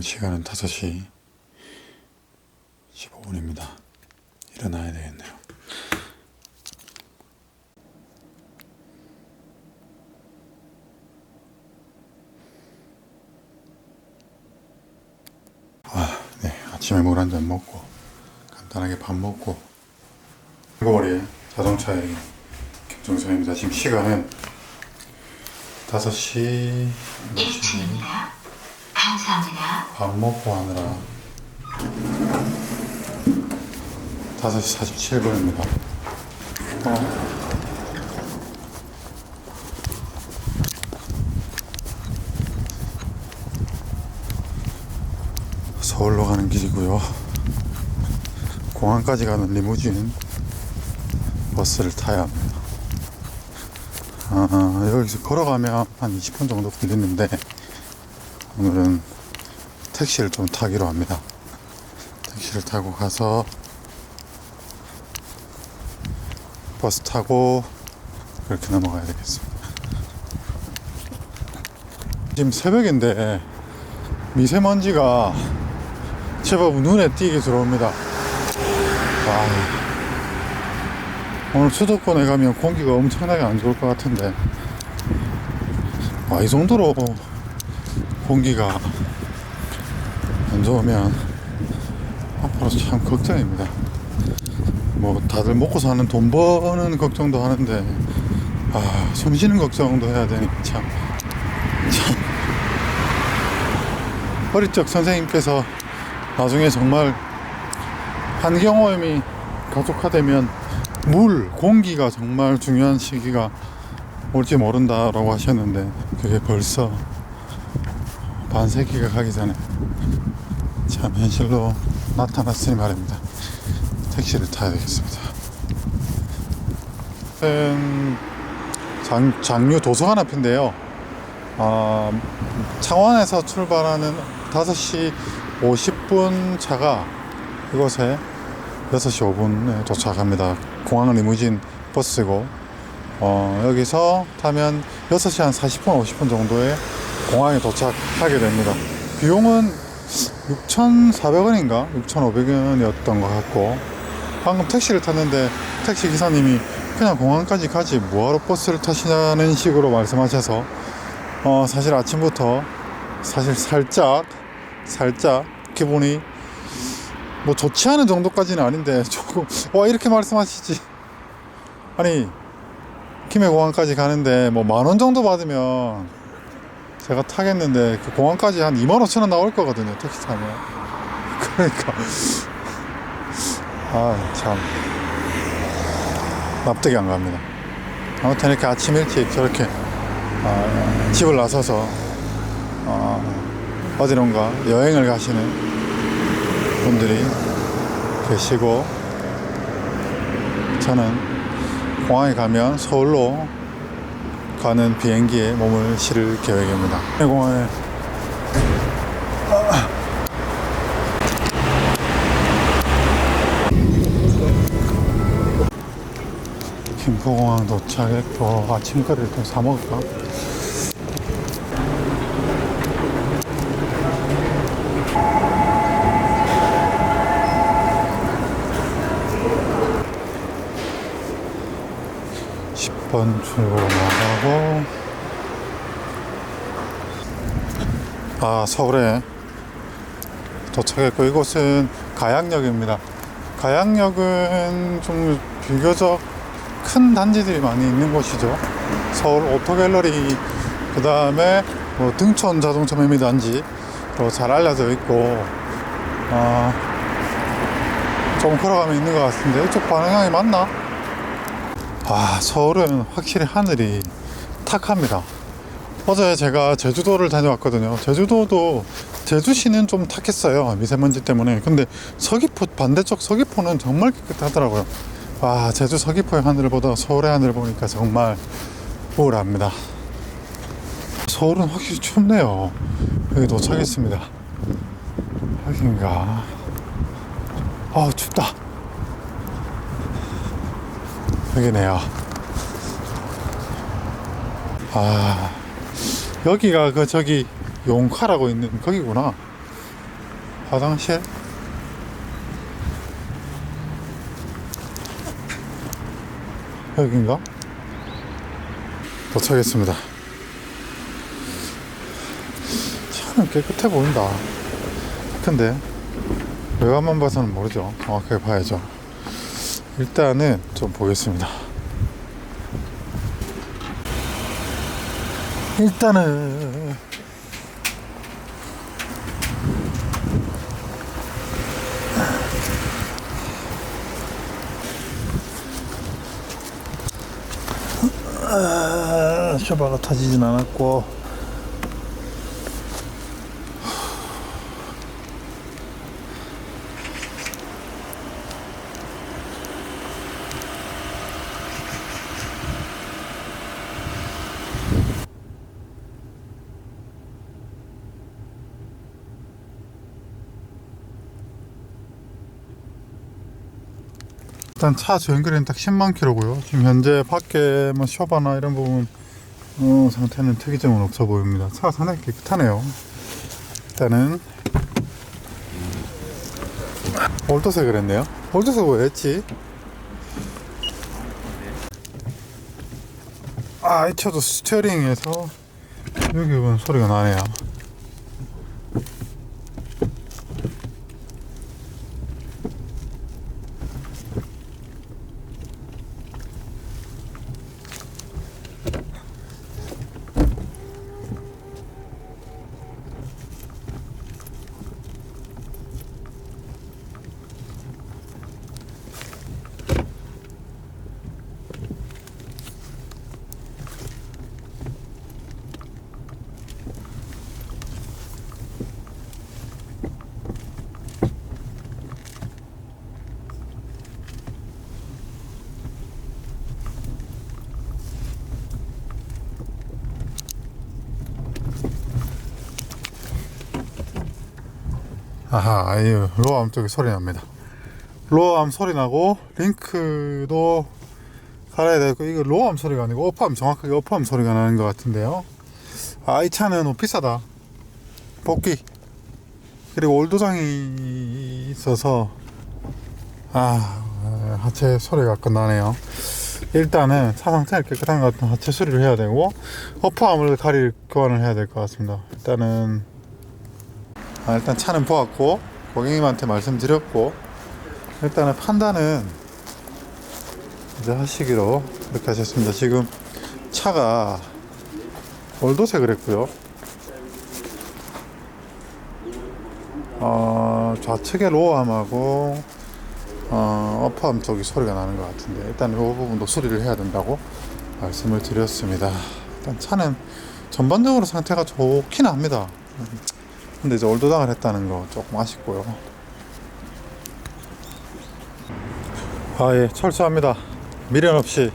시간은 5시 15분입니다. 일어나야 되겠네요. 네. 아침에 물 한 잔 먹고 간단하게 밥 먹고 거리에 자동차의 경정선입니다. 지금 시간은 5시 1층입니다. 감사합니다. 밥 먹고 하느라 5시 47분입니다. 서울로 가는 길이고요. 공항까지 가는 리무진 버스를 타야 합니다. 여기서 걸어가면 한 20분 정도 걸리는데 오늘은 택시를 좀 타기로 합니다. 택시를 타고 가서 버스 타고 그렇게 넘어가야 되겠습니다. 지금 새벽인데 미세먼지가 제법 눈에 띄게 들어옵니다. 오늘 수도권에 가면 공기가 엄청나게 안 좋을 것 같은데 이 정도로 공기가 안 좋으면 앞으로 참 걱정입니다. 뭐 다들 먹고 사는 돈 버는 걱정도 하는데 숨 쉬는 걱정도 해야 되니 참 어릴 적 선생님께서 나중에 정말 환경오염이 가속화되면 물, 공기가 정말 중요한 시기가 올지 모른다라고 하셨는데 그게 벌써 반세기가 가기 전에 참 현실로 나타났으니 말입니다. 택시를 타야 되겠습니다. 장류 도서관 앞인데요. 창원에서 출발하는 5시 50분 차가 이곳에 6시 5분에 도착합니다. 공항 리무진 버스고 여기서 타면 6시 한 40분 50분 정도에 공항에 도착하게 됩니다. 비용은 6,400원인가 6,500원이었던 것 같고 방금 택시를 탔는데 택시 기사님이 그냥 공항까지 가지 뭐하러 버스를 타시냐는 식으로 말씀하셔서 사실 아침부터 사실 살짝 기분이 뭐 좋지 않은 정도까지는 아닌데 조금 이렇게 말씀하시지. 아니 김해공항까지 가는데 뭐 10,000원 정도 받으면 제가 타겠는데 그 공항까지 한 25,000원 나올 거거든요, 택시 타면. 그러니까 참 납득이 안 갑니다. 아무튼 이렇게 아침 일찍 저렇게 집을 나서서 어디론가 여행을 가시는 분들이 계시고 저는 공항에 가면 서울로 가는 비행기에 몸을 실을 계획입니다. 공항에 김포공항 도착했고 아침거리를 좀 사 먹을까? 출구로 나가고 서울에 도착했고 이곳은 가양역입니다. 가양역은 좀 비교적 큰 단지들이 많이 있는 곳이죠. 서울 오토갤러리 그 다음에 등촌 자동차 매매 단지로 잘 알려져 있고 조금 걸어가면 있는 것 같은데 이쪽 방향이 맞나? 서울은 확실히 하늘이 탁합니다. 어제 제가 제주도를 다녀왔거든요. 제주도도 제주시는 좀 탁했어요, 미세먼지 때문에. 근데 서귀포, 반대쪽 서귀포는 정말 깨끗하더라고요. 제주 서귀포의 하늘보다 서울의 하늘 보니까 정말 우울합니다. 서울은 확실히 춥네요. 여기 도착했습니다. 여긴가? 춥다. 여기네요. 여기가 저기 용카라고 있는 거기구나. 화장실? 여긴가? 도착했습니다. 차는 깨끗해 보인다. 근데 외관만 봐서는 모르죠. 정확하게 봐야죠. 일단은 좀 보겠습니다. 일단은 쇼바가 타지진 않았고, 일단 차 주행거리는 딱 10만 킬로고요. 지금 현재 밖에 뭐 쇼바나 이런 부분 상태는 특이점은 없어 보입니다. 차가 상당히 깨끗하네요. 일단은 올도색을 했네요. 올도색 왜 했지? 이 차도 스티어링에서 여기 보면 소리가 나네요. 아하, 이 로어암 쪽에 소리 납니다. 로어암 소리 나고, 링크도 갈아야 되고, 이거 로어암 소리가 아니고 어퍼암, 정확하게 어퍼암 소리가 나는 것 같은데요. 이 차는 너무 비싸다. 복귀 그리고 올도장이 있어서 하체 소리가 끝나네요. 일단은 차 상태를 깨끗한 것 같은 하체 수리를 해야 되고, 어퍼암을 교환을 해야 될 것 같습니다. 일단 차는 보았고, 고객님한테 말씀드렸고, 일단은 판단은 이제 하시기로 이렇게 하셨습니다. 지금 차가 올도색을 했고요. 좌측의 로어암하고 어퍼암 쪽이 소리가 나는 것 같은데, 일단 이 부분도 수리를 해야 된다고 말씀을 드렸습니다. 일단 차는 전반적으로 상태가 좋긴 합니다. 근데 이제 올도당을 했다는 거 조금 아쉽고요. 예, 철수합니다. 미련 없이.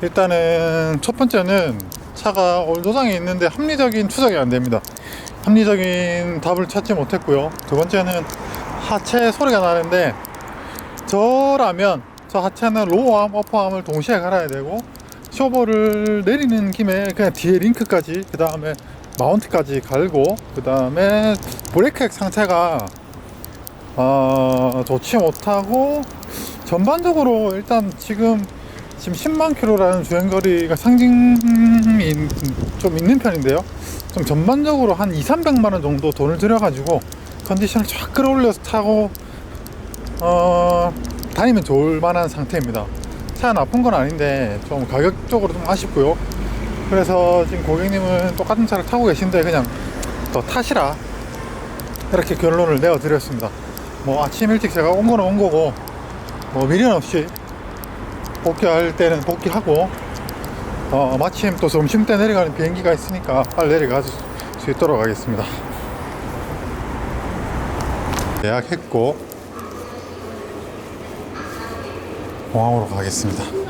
일단은 첫 번째는 차가 올도장이 있는데 합리적인 추적이 안 됩니다. 합리적인 답을 찾지 못했고요. 두 번째는 하체 소리가 나는데, 저라면 저 하체는 로어암, 어퍼암을 동시에 갈아야 되고, 쇼버를 내리는 김에 그냥 뒤에 링크까지, 그 다음에 마운트까지 갈고, 그 다음에 브레이크액 상태가 좋지 못하고, 전반적으로 일단 지금 10만 킬로라는 주행거리가 상징이 좀 있는 편인데요. 좀 전반적으로 한 200~300만 원 정도 돈을 들여가지고 컨디션을 쫙 끌어올려서 타고 다니면 좋을 만한 상태입니다. 차가 나쁜 건 아닌데 좀 가격적으로 좀 아쉽고요. 그래서 지금 고객님은 똑같은 차를 타고 계신데 그냥 더 타시라, 이렇게 결론을 내어 드렸습니다. 뭐 아침 일찍 제가 온 거는 온 거고, 뭐 미련 없이 복귀할 때는 복귀하고, 마침 또 점심때 내려가는 비행기가 있으니까 빨리 내려갈 수 있도록 하겠습니다. 예약했고 공항으로 가겠습니다.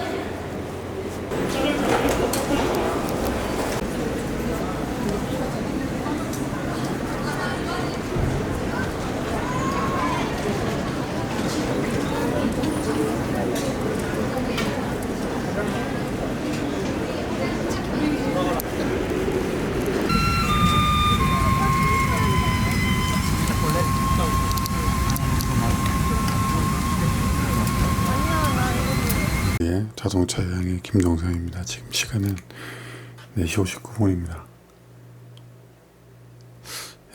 자동차의 김동성입니다. 지금 시간은 4시 59분입니다.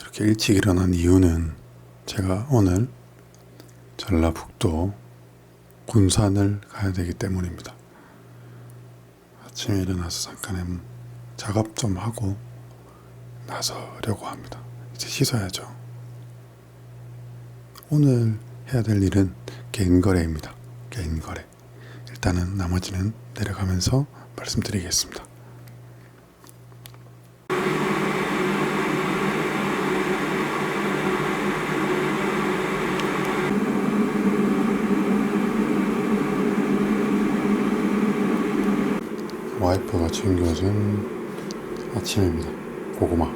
이렇게 일찍 일어난 이유는 제가 오늘 전라북도 군산을 가야 되기 때문입니다. 아침에 일어나서 잠깐 작업 좀 하고 나서려고 합니다. 이제 씻어야죠. 오늘 해야 될 일은 개인 거래입니다. 개인 거래. 일단은 나머지는 내려가면서 말씀드리겠습니다. 와이프가 챙겨준 아침입니다. 고구마.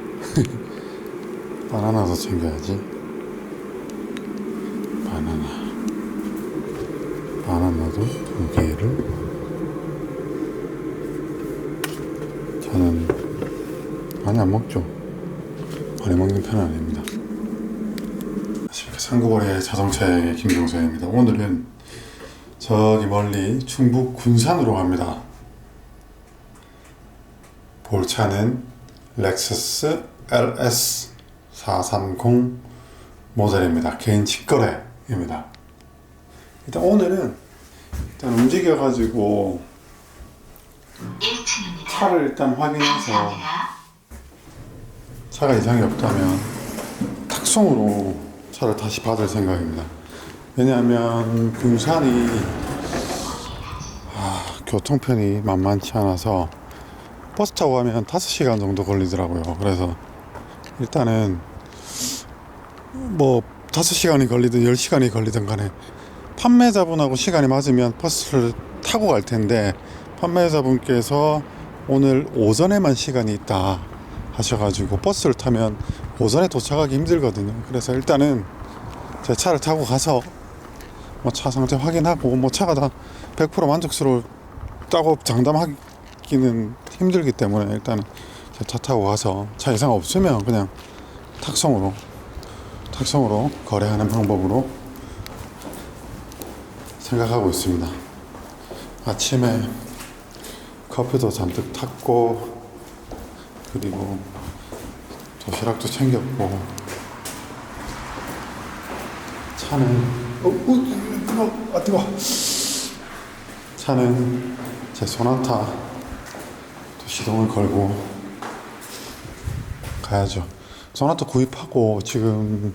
바나나도 챙겨야지. 바나나도 2개를. 저는 많이 안 먹죠. 많이 먹는 편은 아닙니다. 안녕하십니까. 상구거래 자동차의 김종서입니다. 오늘은 저기 멀리 충북 군산으로 갑니다. 볼 차는 렉서스 LS 430 모델입니다. 개인 직거래입니다. 일단 오늘은 움직여가지고 1층입니다. 차를 일단 확인해서 감사합니다. 차가 이상이 없다면 탁송으로 차를 다시 받을 생각입니다. 왜냐하면 군산이 교통편이 만만치 않아서 버스 타고 가면 5시간 정도 걸리더라고요. 그래서 일단은 뭐 5시간이 걸리든 10시간이 걸리든 간에 판매자분하고 시간이 맞으면 버스를 타고 갈 텐데, 판매자분께서 오늘 오전에만 시간이 있다 하셔가지고 버스를 타면 오전에 도착하기 힘들거든요. 그래서 일단은 제 차를 타고 가서 뭐 차 상태 확인하고, 뭐 차가 다 100% 만족스럽다고 장담하기는 힘들기 때문에 일단은 제 차 타고 가서 차 이상 없으면 그냥 탁송으로 거래하는 방법으로 생각하고 있습니다. 아침에 커피도 잔뜩 탔고, 그리고 도시락도 챙겼고, 차는 뜨거워. 차는 제 소나타 또 시동을 걸고 가야죠. 소나타 구입하고 지금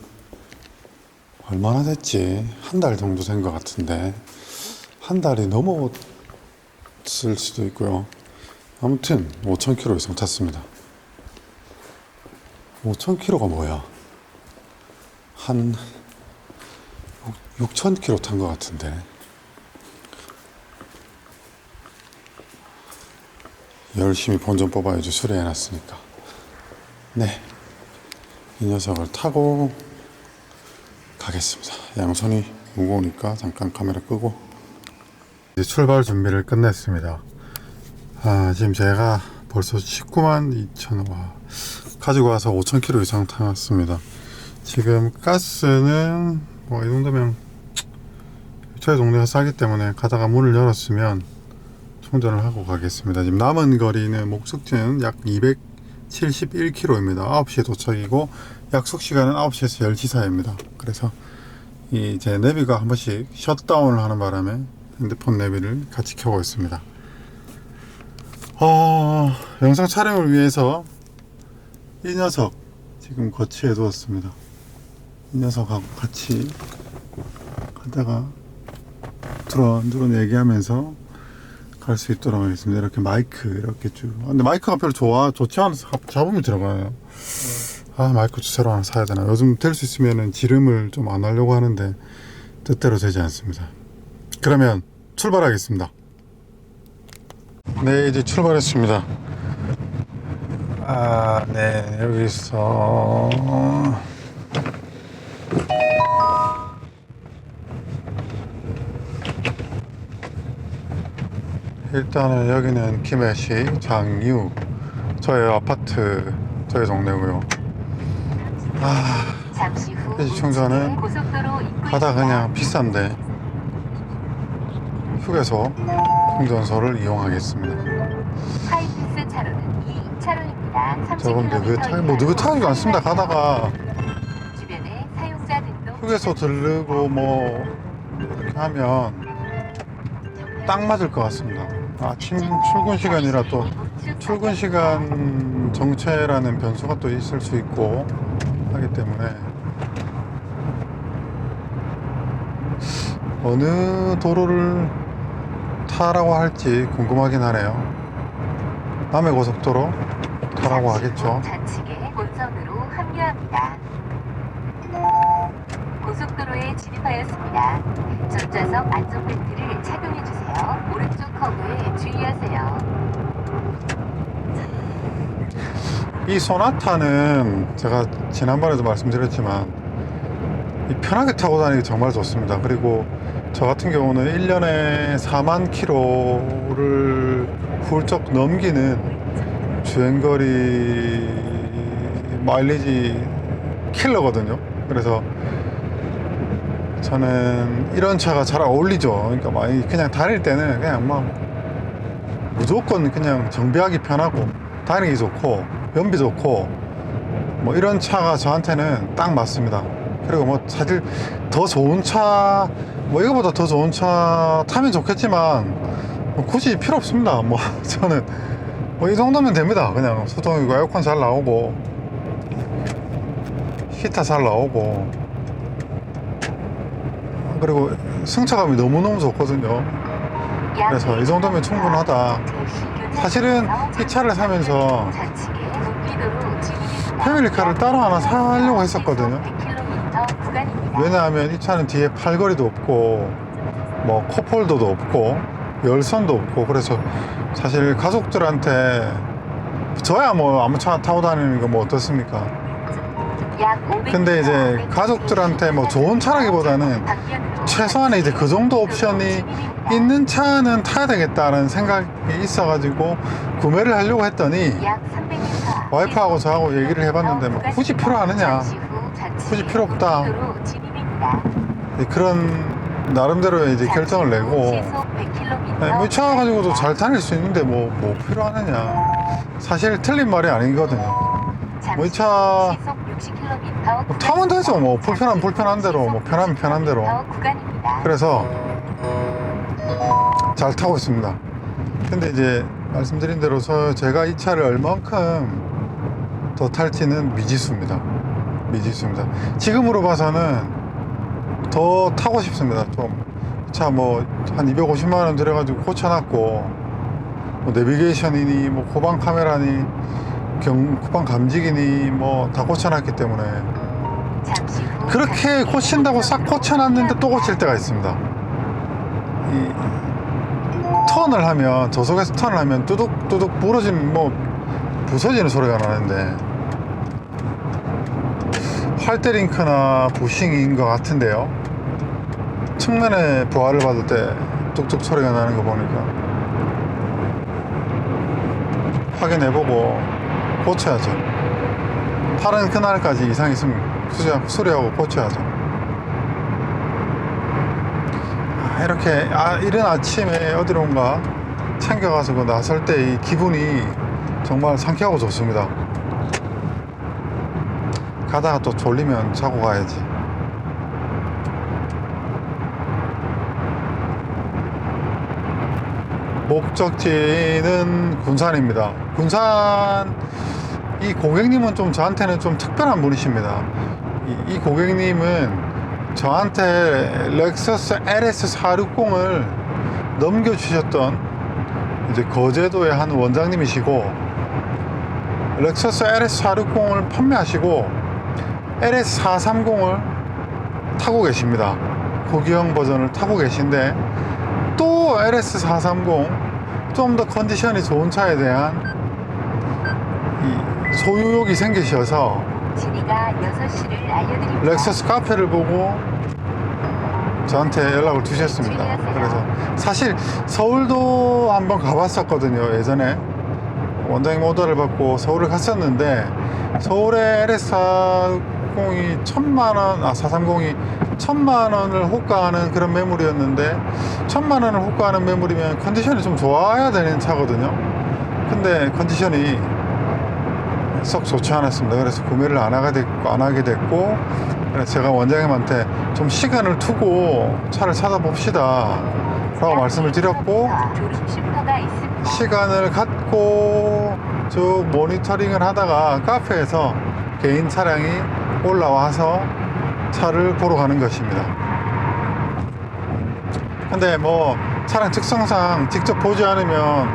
얼마나 됐지? 한 달 정도 된 것 같은데, 한 달이 넘었을 수도 있고요. 아무튼 5,000km 이상 탔습니다. 5,000km가 뭐야? 한 6,000km 탄 것 같은데. 열심히 본전 뽑아야지, 수리해놨으니까. 네, 이 녀석을 타고 가겠습니다. 양손이 무거우니까 잠깐 카메라 끄고. 이제 출발 준비를 끝냈습니다. 지금 제가 벌써 19만 2천 원 가지고 와서 5,000km 이상 타왔습니다. 지금 가스는 뭐 이 정도면 저희 동네가 싸기 때문에 가다가 문을 열었으면 충전을 하고 가겠습니다. 지금 남은 거리는 목적지는 약 271km입니다. 9시에 도착이고 약속 시간은 9시에서 10시 사이입니다. 그래서 제 내비가 한 번씩 셧다운을 하는 바람에 핸드폰 내비를 같이 켜고 있습니다. 영상 촬영을 위해서 이 녀석 지금 거치해 두었습니다. 이 녀석하고 같이 가다가 두런 얘기하면서 갈 수 있도록 하겠습니다. 이렇게 마이크 이렇게 쭉. 근데 마이크가 별로 좋지 않아서 잡음이 들어가요. 마이크 새로 하나 사야 되나. 요즘 될 수 있으면은 지름을 좀 안 하려고 하는데 뜻대로 되지 않습니다. 그러면 출발하겠습니다. 네, 이제 출발했습니다. 네, 여기서 일단은 여기는 김해시 장유, 저의 아파트, 저의 동네고요. 이 충전은 가다 그냥 비싼데 휴게소 충전소를 이용하겠습니다. 하이패스 차로는 2차로입니다. 저건 누구 타지도 않습니다. 가다가 주변에 사용자 등록 휴게소 들르고 뭐 이렇게 하면 딱 맞을 것 같습니다. 아침 출근 시간이라 또 출근 시간 정체라는 변수가 또 있을 수 있고 하기 때문에 어느 도로를 타라고 할지 궁금하긴 하네요. 남해고속도로 타라고 하겠죠. 좌측에 본선으로 합류합니다. 고속도로에 진입하였습니다. 전좌석 안전벨트를 착용해주세요. 오른쪽 커브에 주의하세요. 이 소나타는 제가 지난번에도 말씀드렸지만 이 편하게 타고 다니기 정말 좋습니다. 그리고 저 같은 경우는 1년에 4만 킬로를 훌쩍 넘기는 주행거리 마일리지 킬러거든요. 그래서 저는 이런 차가 잘 어울리죠. 그러니까 많이 그냥 다닐 때는 그냥 막 무조건 그냥 정비하기 편하고 다니기 좋고 연비 좋고 뭐 이런 차가 저한테는 딱 맞습니다. 그리고 뭐 사실 더 좋은 차 뭐 이거보다 더 좋은 차 타면 좋겠지만 뭐 굳이 필요 없습니다. 뭐 저는 뭐 이 정도면 됩니다. 그냥 소통이고 에어컨 잘 나오고 히터 잘 나오고 그리고 승차감이 너무너무 좋거든요. 그래서 이 정도면 충분하다. 사실은 이 차를 사면서 패밀리카를 따로 하나 사려고 했었거든요. 왜냐하면 이 차는 뒤에 팔걸이도 없고 뭐 컵홀더도 없고 열선도 없고 그래서 사실 가족들한테 저야 뭐 아무 차 타고 다니는 거 뭐 어떻습니까? 근데 이제 가족들한테 뭐 좋은 차라기보다는 최소한의 이제 그 정도 옵션이 있는 차는 타야 되겠다는 생각이 있어가지고 구매를 하려고 했더니 와이프하고 저하고 얘기를 해봤는데 뭐 굳이 필요하느냐, 굳이 필요 없다, 그런 나름대로 이제 결정을 내고 뭐 이 차 가지고도 잘 다닐 수 있는데 뭐 필요하느냐, 사실 틀린 말이 아니거든요. 뭐 이 차 뭐 타면 되죠. 뭐 불편한 대로, 뭐 편하면 편한 대로. 그래서 잘 타고 있습니다. 근데 이제 말씀드린 대로 제가 이 차를 얼만큼 더 탈지는 미지수입니다. 지금으로 봐서는 더 타고 싶습니다. 좀 차 뭐 한 250만 원 들여가지고 고쳐놨고 뭐 내비게이션이니 뭐 후방 카메라니 후방 감지기니 뭐 다 고쳐놨기 때문에 그렇게 고친다고 싹 고쳐놨는데 또 고칠 때가 있습니다. 이 턴을 하면 저속에서 턴을 하면 뚜둑뚜둑 부러지는 뭐 부서지는 소리가 나는데 활대링크나 부싱인 것 같은데요. 측면에 부하를 받을 때 뚝뚝 소리가 나는 거 보니까 확인해보고 고쳐야죠. 팔은 그날까지 이상 있으면 수리하고 고쳐야죠. 이렇게 이른 아침에 어디론가 챙겨가지고 나설 때 이 기분이 정말 상쾌하고 좋습니다. 가다가 또 졸리면 자고 가야지. 목적지는 군산입니다. 군산 이 고객님은 좀 저한테는 좀 특별한 분이십니다. 이 고객님은 저한테 렉서스 LS460을 넘겨주셨던 이제 거제도의 한 원장님이시고 렉서스 LS460을 판매하시고 LS430을 타고 계십니다. 고기형 버전을 타고 계신데 또 LS430 좀 더 컨디션이 좋은 차에 대한 이 소유욕이 생기셔서 렉서스 카페를 보고 저한테 연락을 주셨습니다. 그래서 사실 서울도 한번 가봤었거든요. 예전에 원장님 오더를 받고 서울을 갔었는데 서울에 LS430이 430이 1,000만 원을 호가하는 그런 매물이었는데 1,000만 원을 호가하는 매물이면 컨디션이 좀 좋아야 되는 차거든요. 근데 컨디션이 썩 좋지 않았습니다. 그래서 구매를 안 하게 됐고, 그래서 제가 원장님한테 좀 시간을 두고 차를 찾아봅시다 라고 말씀을 드렸고, 졸음 쉼터가 있습니다. 시간을 갖고 쭉 모니터링을 하다가 카페에서 개인 차량이 올라와서 차를 보러 가는 것입니다. 근데 뭐 차량 특성상 직접 보지 않으면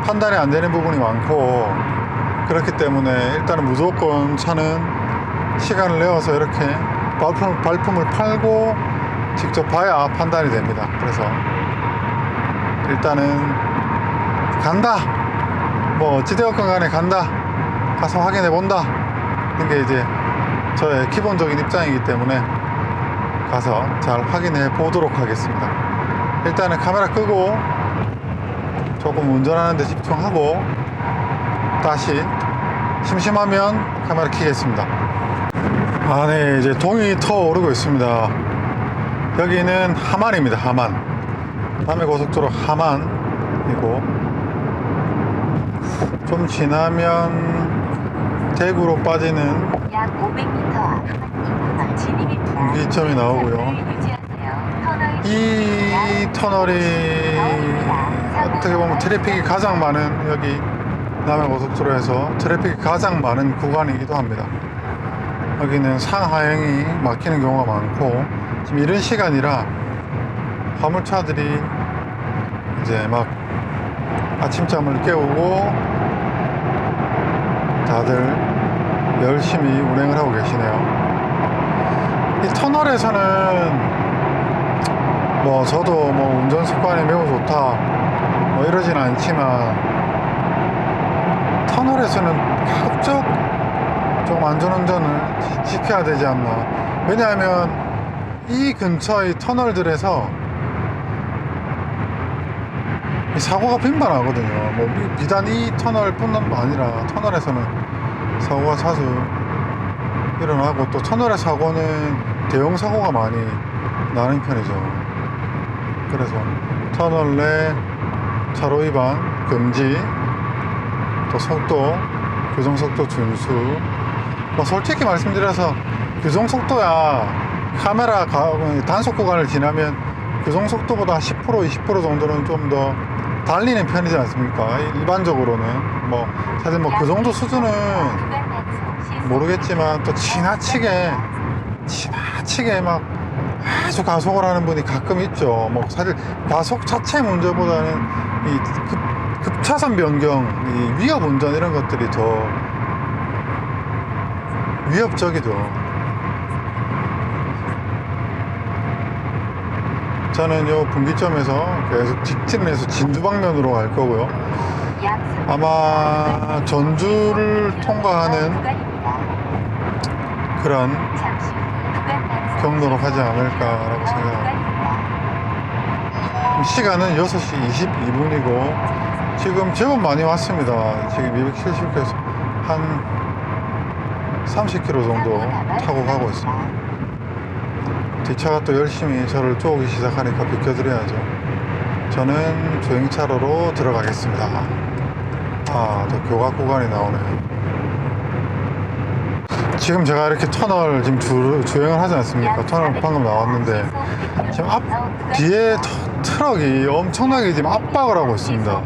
판단이 안 되는 부분이 많고, 그렇기 때문에 일단은 무조건 차는 시간을 내어서 이렇게 발품을 팔고 직접 봐야 판단이 됩니다. 그래서 일단은 간다, 뭐 어찌되었건 간에 간다, 가서 확인해 본다, 이게 이제 저의 기본적인 입장이기 때문에 가서 잘 확인해 보도록 하겠습니다. 일단은 카메라 끄고 조금 운전하는 데 집중하고 다시 심심하면 카메라 켜겠습니다. 네, 이제 동이 터오르고 있습니다. 여기는 하만입니다. 하만, 남해고속도로 하만이고, 좀 지나면 대구로 빠지는 약 500m 앞 진입입니다. 분기점이 나오고요. 이 터널이 어떻게 보면 트래픽이 가장 많은, 여기 남해고속도로에서 트래픽이 가장 많은 구간이기도 합니다. 여기는 상하행이 막히는 경우가 많고, 지금 이런 시간이라 화물차들이 이제 막 아침잠을 깨우고 다들 열심히 운행을 하고 계시네요. 이 터널에서는 뭐 저도 뭐 운전 습관이 매우 좋다 뭐 이러진 않지만, 터널에서는 가급적 좀 안전운전을 지켜야 되지 않나. 왜냐하면 이 근처의 터널들에서 사고가 빈번하거든요. 뭐 비단 이 터널뿐만 아니라 터널에서는 사고가 자주 일어나고, 또 터널의 사고는 대형 사고가 많이 나는 편이죠. 그래서 터널 내 차로 위반 금지, 또 속도 규정속도 준수, 뭐 솔직히 말씀드려서 규정속도야 카메라 단속 구간을 지나면 규정속도보다 10% 20% 정도는 좀 더 달리는 편이지 않습니까? 일반적으로는 뭐 사실 뭐 그 정도 수준은 모르겠지만, 또 지나치게 막 아주 가속을 하는 분이 가끔 있죠. 뭐 사실 가속 자체 문제보다는 이 급차선 변경, 이 위협 운전 이런 것들이 더 위협적이죠. 저는 요 분기점에서 계속 직진을 해서 진주 방면으로 갈 거고요. 아마 전주를 통과하는 그런 경로로 가지 않을까라고 생각합니다. 시간은 6시 22분이고 지금 제법 많이 왔습니다. 지금 270km 한 30km 정도 타고 가고 있습니다. 뒷차가 또 열심히 저를 쪼기 시작하니까 비켜드려야죠. 저는 주행차로로 들어가겠습니다. 또 교각 구간이 나오네요. 지금 제가 이렇게 터널 지금 주행을 하지 않습니까? 터널 방금 나왔는데 지금 뒤에 트럭이 엄청나게 지금 압박을 하고 있습니다.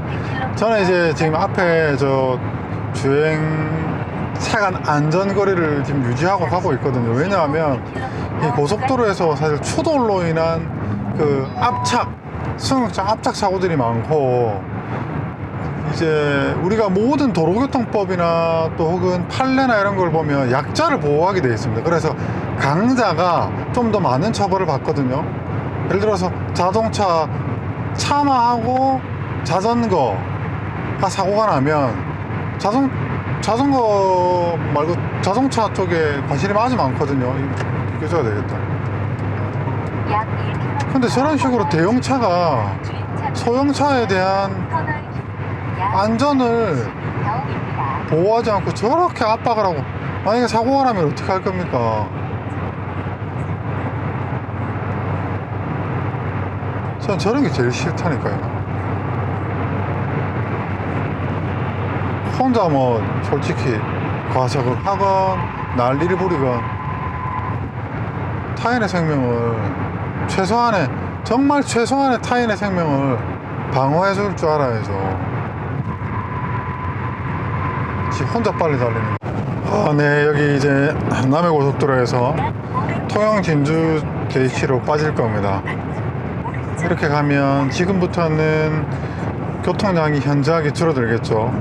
저는 이제 지금 앞에 저 차간 안전거리를 지금 유지하고 가고 있거든요. 왜냐하면 이 고속도로에서 사실 추돌로 인한 그 승용차 압착 사고들이 많고, 이제 우리가 모든 도로교통법이나 또 혹은 판례나 이런 걸 보면 약자를 보호하게 되어 있습니다. 그래서 강자가 좀 더 많은 처벌을 받거든요. 예를 들어서 자동차 차마하고 자전거가 사고가 나면 자전거 말고 자동차 쪽에 과실이 아주 많거든요. 비켜줘야 되겠다. 근데 저런 식으로 대형차가 소형차에 대한 안전을 보호하지 않고 저렇게 압박을 하고, 만약에 사고가 나면 어떻게 할 겁니까? 전 저런 게 제일 싫다니까요. 혼자 뭐 솔직히 과속을 하건 난리를 부리건 타인의 생명을 최소한의 정말 최소한의 타인의 생명을 방어해 줄 줄 알아야죠. 지금 혼자 빨리 달리는 네, 여기 이제 남해고속도로에서 통영 진주 게이트로 빠질 겁니다. 이렇게 가면 지금부터는 교통량이 현저하게 줄어들겠죠.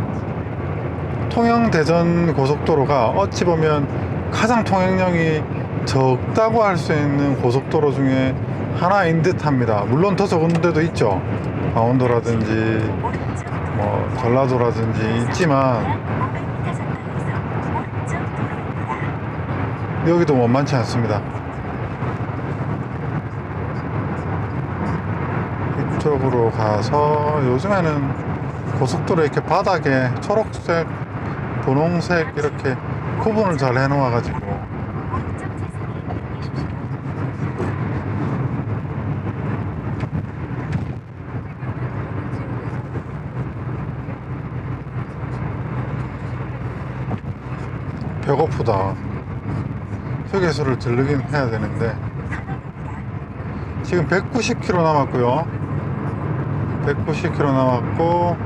통영 대전 고속도로가 어찌 보면 가장 통행량이 적다고 할 수 있는 고속도로 중에 하나인 듯 합니다. 물론 더 적은 데도 있죠. 강원도라든지 뭐 전라도라든지 있지만 여기도 만만치 않습니다. 이쪽으로 가서 요즘에는 고속도로 이렇게 바닥에 초록색, 분홍색 이렇게 구분을 잘 해놓아 가지고 배고프다. 휴게소를 들르긴 해야 되는데 지금 190km 남았고요. 190km 남았고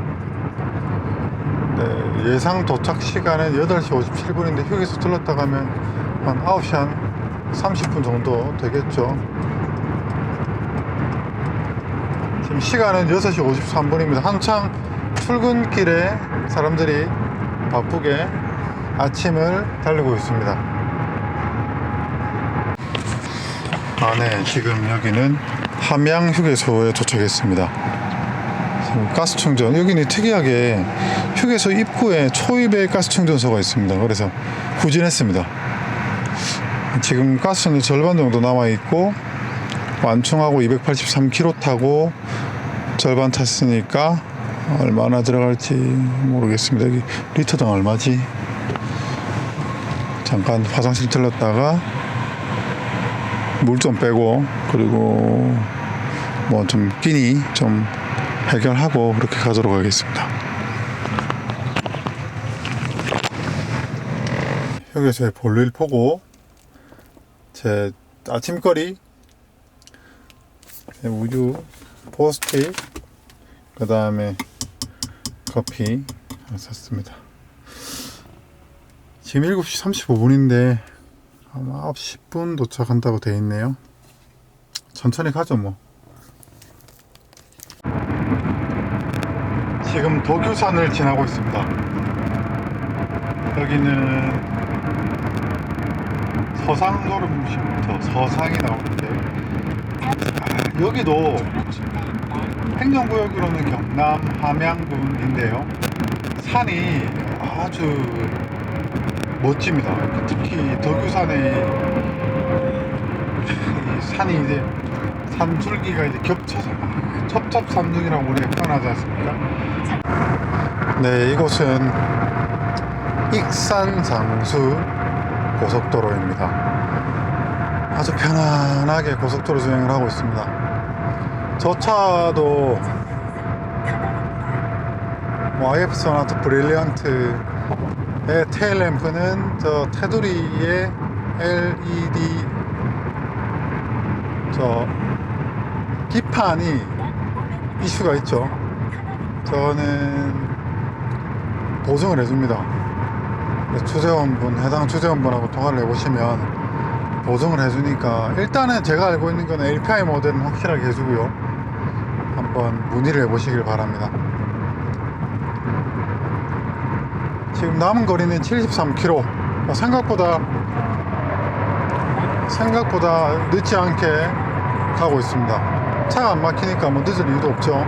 네, 예상 도착 시간은 8시 57분인데 휴게소 들렀다 가면 한 9시 한 30분 정도 되겠죠. 지금 시간은 6시 53분입니다. 한창 출근길에 사람들이 바쁘게 아침을 달리고 있습니다. 네, 지금 여기는 함양 휴게소에 도착했습니다. 지금 가스 충전, 여기는 특이하게 휴게소 입구에 초입에 가스 충전소가 있습니다. 그래서 후진했습니다. 지금 가스는 절반 정도 남아 있고 완충하고 283km 타고 절반 탔으니까 얼마나 들어갈지 모르겠습니다. 여기 리터당 얼마지? 잠깐 화장실 들렀다가 물 좀 빼고 그리고 뭐 좀 끼니 좀 해결하고 그렇게 가도록 하겠습니다. 휴게소에 볼일 보고 제 아침거리 우유 포스트잇 그 다음에 커피 샀습니다. 지금 7시 35분인데 아마 9시 10분 도착한다고 돼 있네요. 천천히 가죠 뭐. 지금 도교산을 지나고 있습니다. 여기는 서상노름부터 서상이 나오는데 여기도 행정구역으로는 경남 함양군인데요. 산이 아주 멋집니다. 특히 덕유산의 산이 이제 산줄기가 이제 겹쳐서 첩첩산중이라고 우리가 표현하지 않습니까? 네, 이곳은 익산상수 고속도로입니다. 아주 편안하게 고속도로 주행을 하고 있습니다. 저 차도 YF 소나타 브릴리언트의 테일램프는 저 테두리에 LED 저 기판이 이슈가 있죠. 저는 보증을 해줍니다. 주재원분, 해당 주재원분하고 통화를 해보시면 보증을 해주니까 일단은 제가 알고 있는 건 LPI 모델은 확실하게 해주고요. 한번 문의를 해보시길 바랍니다. 지금 남은 거리는 73km. 생각보다 늦지 않게 가고 있습니다. 차가 안 막히니까 뭐 늦을 이유도 없죠.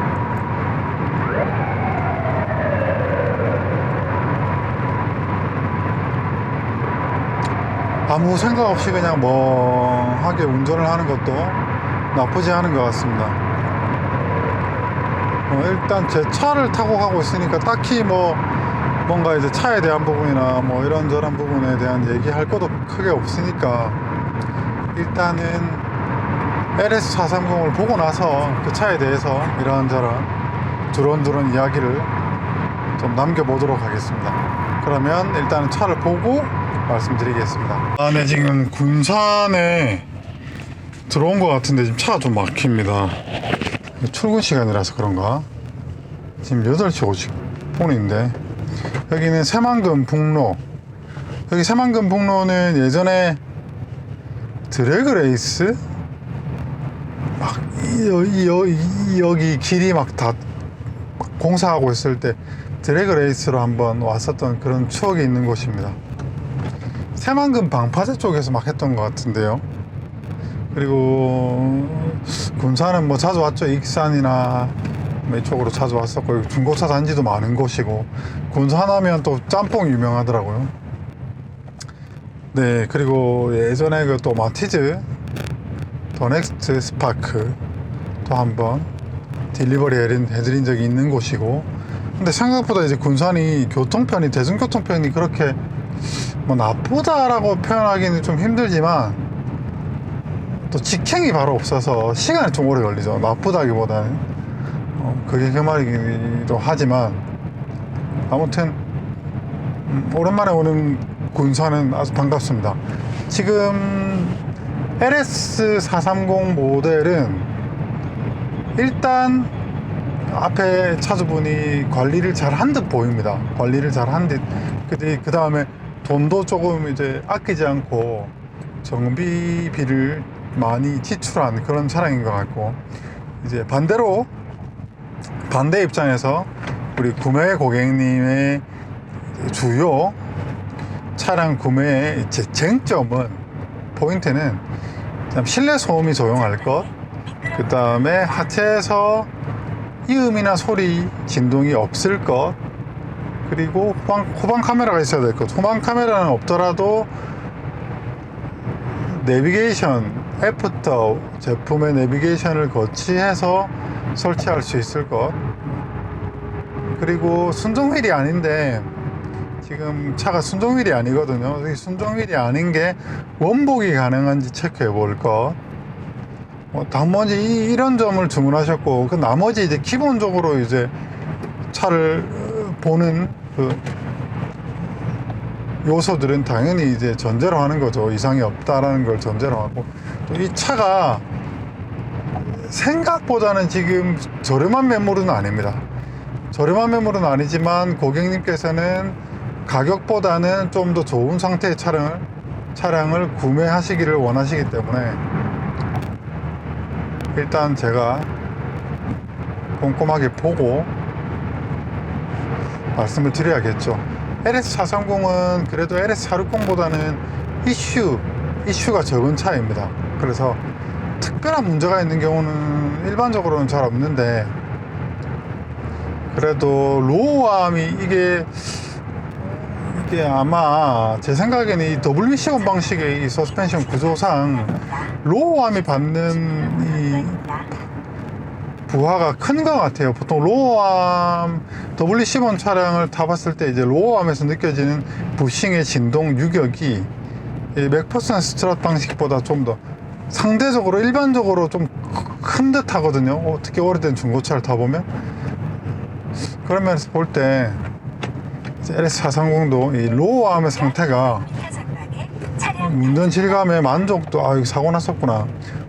아무 생각 없이 그냥 멍하게 운전을 하는 것도 나쁘지 않은 것 같습니다. 일단 제 차를 타고 가고 있으니까 딱히 뭔가 이제 차에 대한 부분이나 뭐 이런저런 부분에 대한 얘기할 것도 크게 없으니까 일단은 LS430을 보고 나서 그 차에 대해서 이런저런 두런두런 이야기를 좀 남겨보도록 하겠습니다. 그러면 일단은 차를 보고 말씀드리겠습니다. 네, 지금 군산에 들어온 것 같은데 지금 차가 좀 막힙니다. 출근 시간이라서 그런가? 지금 8시 50분인데 여기는 새만금 북로. 여기 새만금 북로는 예전에 드래그 레이스 막 여기 길이 막 다 공사하고 있을 때 드래그 레이스로 한번 왔었던 그런 추억이 있는 곳입니다. 새만금 방파제 쪽에서 막 했던 것 같은데요. 그리고 군산은 뭐 자주 왔죠. 익산이나 이쪽으로 자주 왔었고, 여기 중고차 단지도 많은 곳이고, 군산하면 또 짬뽕 유명하더라고요. 네, 그리고 예전에 그 또 마티즈 더 넥스트 스파크 또 한번 딜리버리 해드린 적이 있는 곳이고, 근데 생각보다 이제 군산이 교통편이, 대중교통편이 그렇게 뭐 나쁘다라고 표현하기는 좀 힘들지만 또 직행이 바로 없어서 시간이 좀 오래 걸리죠. 나쁘다기보다는 그게 그 말이기도 하지만 아무튼 오랜만에 오는 군산은 아주 반갑습니다. 지금 LS430 모델은 일단 앞에 차주분이 관리를 잘 한 듯 보입니다. 관리를 잘 한 듯. 그 다음에 돈도 조금 이제 아끼지 않고 정비비를 많이 지출한 그런 차량인 것 같고, 이제 반대로 반대 입장에서 우리 구매 고객님의 주요 차량 구매의 쟁점은, 포인트는 실내 소음이 조용할 것, 그 다음에 하체에서 이음이나 소리, 진동이 없을 것, 그리고 후방 카메라가 있어야 될 것. 후방 카메라는 없더라도 내비게이션, 애프터 제품의 내비게이션을 거치해서 설치할 수 있을 것. 그리고 순정 휠이 아닌데 지금 차가 순정 휠이 아니거든요. 순정 휠이 아닌 게 원복이 가능한지 체크해 볼 것. 단번지 이런 점을 주문하셨고, 그 나머지 이제 기본적으로 이제 차를 보는 그 요소들은 당연히 이제 전제로 하는 거죠. 이상이 없다라는 걸 전제로 하고, 또 이 차가 생각보다는 지금 저렴한 매물은 아닙니다. 저렴한 매물은 아니지만 고객님께서는 가격보다는 좀 더 좋은 상태의 차량을 구매하시기를 원하시기 때문에 일단 제가 꼼꼼하게 보고 말씀을 드려야겠죠. LS430은 그래도 LS460보다는 이슈가 적은 차입니다. 그래서 특별한 문제가 있는 경우는 일반적으로는 잘 없는데, 그래도 로우암이 이게 아마 제 생각에는 이 WC1 방식의 이 서스펜션 구조상 로우암이 받는 이 부하가 큰 것 같아요. 보통 로우암 WC1 차량을 타봤을 때 이제 로우암에서 느껴지는 부싱의 진동 유격이 맥퍼슨 스트럿 방식보다 좀 더 상대적으로 일반적으로 좀 큰 듯 하거든요. 특히 오래된 중고차를 타보면. 그런 면에서 볼 때 LS430도 이 로우암의 상태가 운전 질감의 만족도, 여기 사고 났었구나.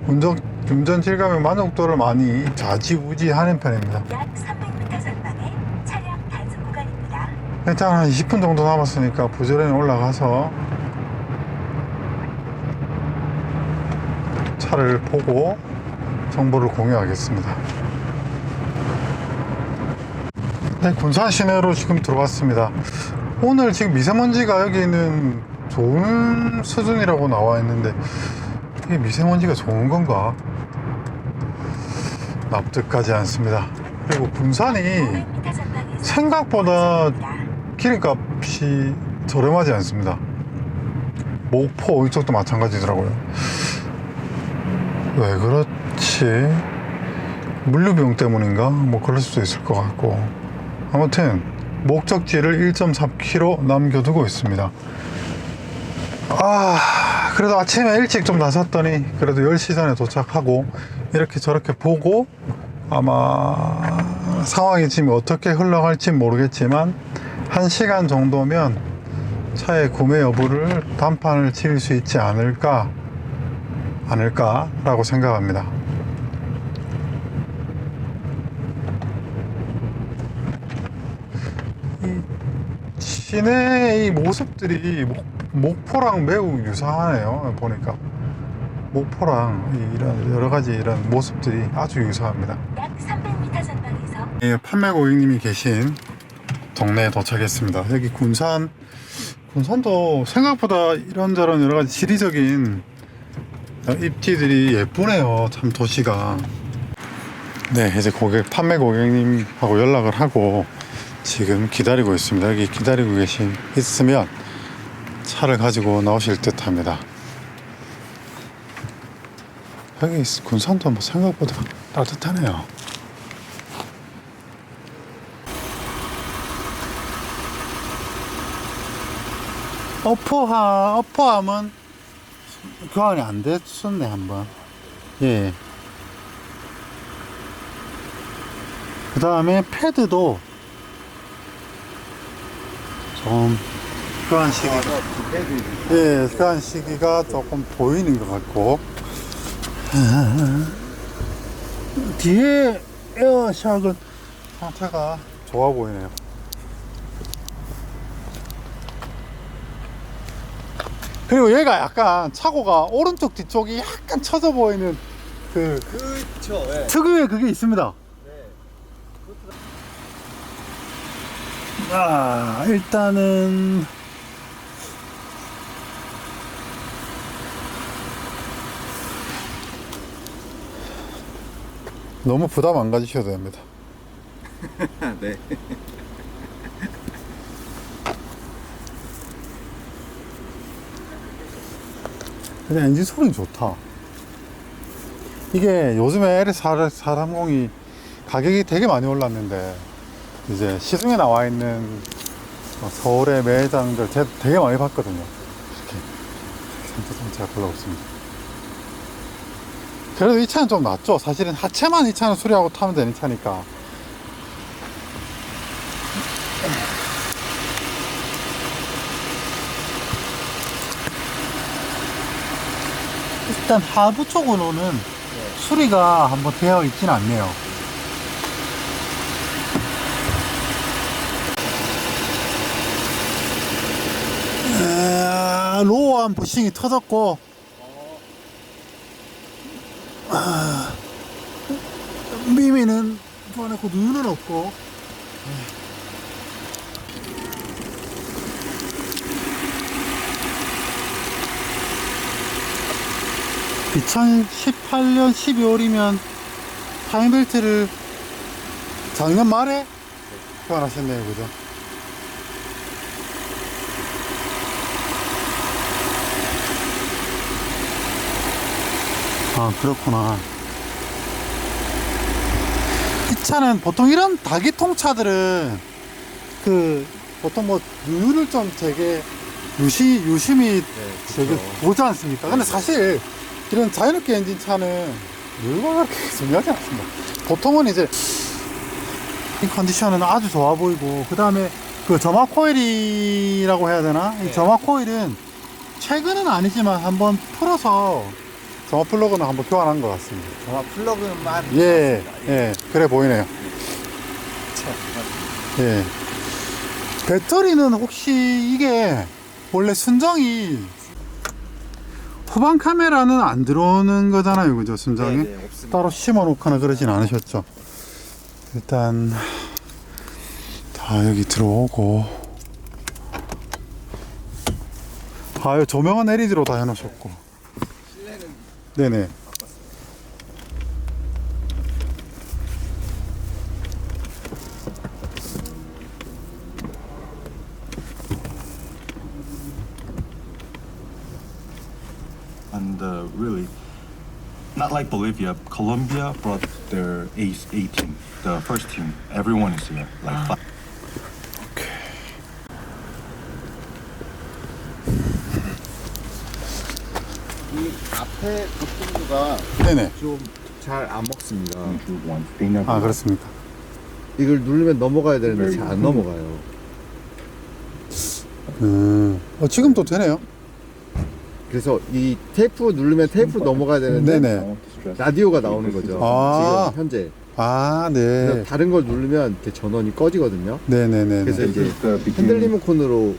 운전 질감의 만족도를 많이 좌지우지하는 편입니다. 약 300m 전방에 차량 단속 구간입니다. 일단 한 20분 정도 남았으니까 부지런히 올라가서 차를 보고 정보를 공유하겠습니다. 네, 군산 시내로 지금 들어왔습니다. 오늘 지금 미세먼지가 여기는 좋은 수준이라고 나와 있는데 이게 미세먼지가 좋은 건가? 납득하지 않습니다. 그리고 군산이 생각보다 기름값이 저렴하지 않습니다. 목포 이쪽도 마찬가지더라고요. 왜 그렇지? 물류비용 때문인가? 뭐 그럴 수도 있을 것 같고, 아무튼 목적지를 1.4km 남겨두고 있습니다. 그래도 아침에 일찍 좀 나섰더니 그래도 10시 전에 도착하고 이렇게 저렇게 보고 아마 상황이 지금 어떻게 흘러갈지 모르겠지만 1시간 정도면 차의 구매 여부를 단판을 지을 수 있지 않을까라고 생각합니다. 이 시내의 모습들이 목포랑 매우 유사하네요. 보니까 목포랑 이런 여러 가지 이런 모습들이 아주 유사합니다. 약 300m 전방에서 예, 판매 고객님이 계신 동네에 도착했습니다. 여기 군산도 생각보다 이런저런 여러 가지 지리적인 입지들이 예쁘네요. 참 도시가. 네, 이제 판매 고객님하고 연락을 하고 지금 기다리고 있습니다. 여기 기다리고 있으면 차를 가지고 나오실 듯 합니다. 여기 군산도 뭐 생각보다 따뜻하네요. 어퍼함은 교환이 안 됐었네, 한번. 예. 그 다음에 패드도 좀 교환 시기가 조금 보이는 것 같고, 뒤에 에어샥은 상태가 좋아 보이네요. 그리고 얘가 약간 차고가 오른쪽 뒤쪽이 약간 처져 보이는 그렇죠. 예. 특유의 그게 있습니다. 일단은 너무 부담 안 가지셔도 됩니다. 네. 근데 엔진 소리는 좋다. 이게 요즘에 LS430이 가격이 되게 많이 올랐는데 이제 시중에 나와 있는 서울의 매장들 제가 되게 많이 봤거든요. 이렇게 상태 제가 골라봤습니다. 그래도 이 차는 좀 낫죠. 사실은 하체만 이 차는 수리하고 타면 되는 차니까. 일단 하부 쪽으로는 수리가 한번 되어 있진 않네요. 로어암 부싱이 터졌고, 미미는 뻔했고 누유는 없고. 2018년 12월이면 타임벨트를 작년 말에 교환하셨네요, 그죠? 그렇구나. 이 차는 보통 이런 다기통 차들은 보통 뭐 누유를 좀 되게 유심히 되게 보지 않습니까? 근데 사실 이런 자유롭게 엔진 차는 누유가 그렇게 중요하지 않습니다. 보통은 이제 이 컨디션은 아주 좋아 보이고, 그 다음에 그 점화 코일이라고 해야 되나? 이 점화 코일은 최근은 아니지만 한번 풀어서 점화 플러그는 한번 교환한 것 같습니다. 정말 플러그만. 예, 그래 보이네요. 예. 배터리는 혹시 이게 원래 순정이 후방 카메라는 안 들어오는 거잖아요, 그죠? 순정이? 네, 없습니다. 따로 심어 놓거나 그러진 않으셨죠? 일단 다 여기 들어오고, 여기 조명은 LED로 다 해놓으셨고. 실내는 네네. And really, not like Bolivia, Colombia brought their A team, the first team. Everyone is here. Like 이 앞에 버튼류가 네네. 좀 잘 안 먹습니다. They never 아, 그렇습니까? 이걸 누르면 넘어가야 되는데 잘 안 넘어가요. 지금도 되네요. 그래서 이 테이프 누르면 테이프 넘어가야 되는데 네네. 라디오가 나오는 거죠. 아. 지금 현재. 아, 그래서 네. 다른 걸 누르면 이렇게 전원이 꺼지거든요. 네네네. 그래서 이제 This is the 핸들 beginning. 리모컨으로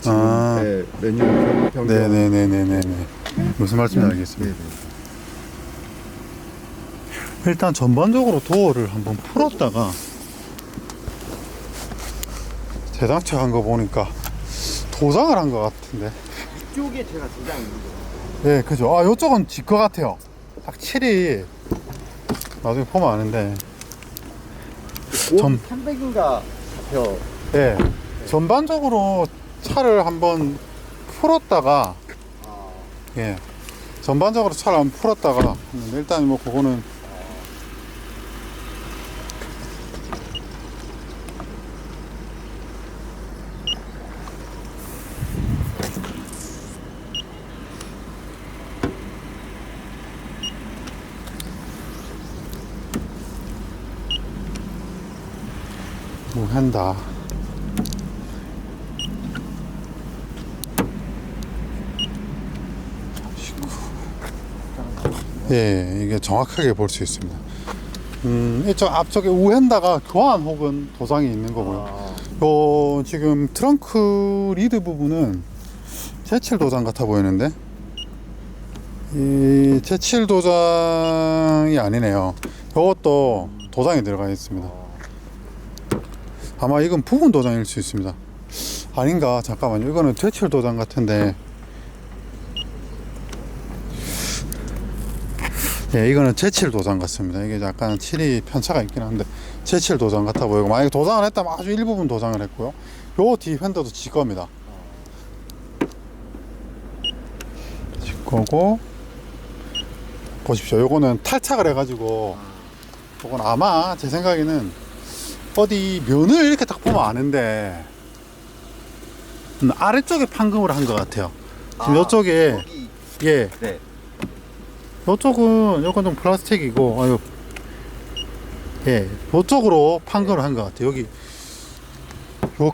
지금 아. 네, 메뉴 변경. 네네네네네. 무슨 말씀인지 네네. 알겠습니다. 일단 전반적으로 도어를 한번 풀었다가 재장착한 거 보니까 도장을 한 것 같은데. 이쪽에 제가 도장이 있는 거예요. 네, 그죠. 아, 요쪽은 지 거 같아요. 딱 칠이 나중에 보면 아는데. 전- 300인가 잡혀. 네, 전반적으로 차를 한번 풀었다가, 예, 전반적으로 차를 한번 풀었다가, 일단 뭐 그거는 뭐 한다. 예, 이게 정확하게 볼 수 있습니다. 이쪽 앞쪽에 우hen다가 교환 혹은 도장이 있는 거고요. 요 지금 트렁크 리드 부분은 제칠 도장 같아 보이는데 이 제칠 도장이 아니네요. 요것도 도장이 들어가 있습니다. 아마 이건 부분 도장일 수 있습니다. 아닌가? 잠깐만요. 이거는 제칠 도장 같은데. 예, 이거는 제칠 도장 같습니다. 이게 약간 칠이 편차가 있긴 한데 제칠 도장 같아 보이고, 만약에 도장을 했다면 아주 일부분 도장을 했고요. 요 뒤 휀더도 지 겁니다. 지 거고, 보십시오. 요거는 탈착을 해가지고, 요건 아마 제 생각에는 어디 면을 이렇게 딱 보면 아는데 아래쪽에 판금을 한 것 같아요. 지금 요쪽에, 여기. 예, 네. 요쪽은 좀 플라스틱이고, 아유, 예, 요쪽으로 판금을 한 것 같아요. 여기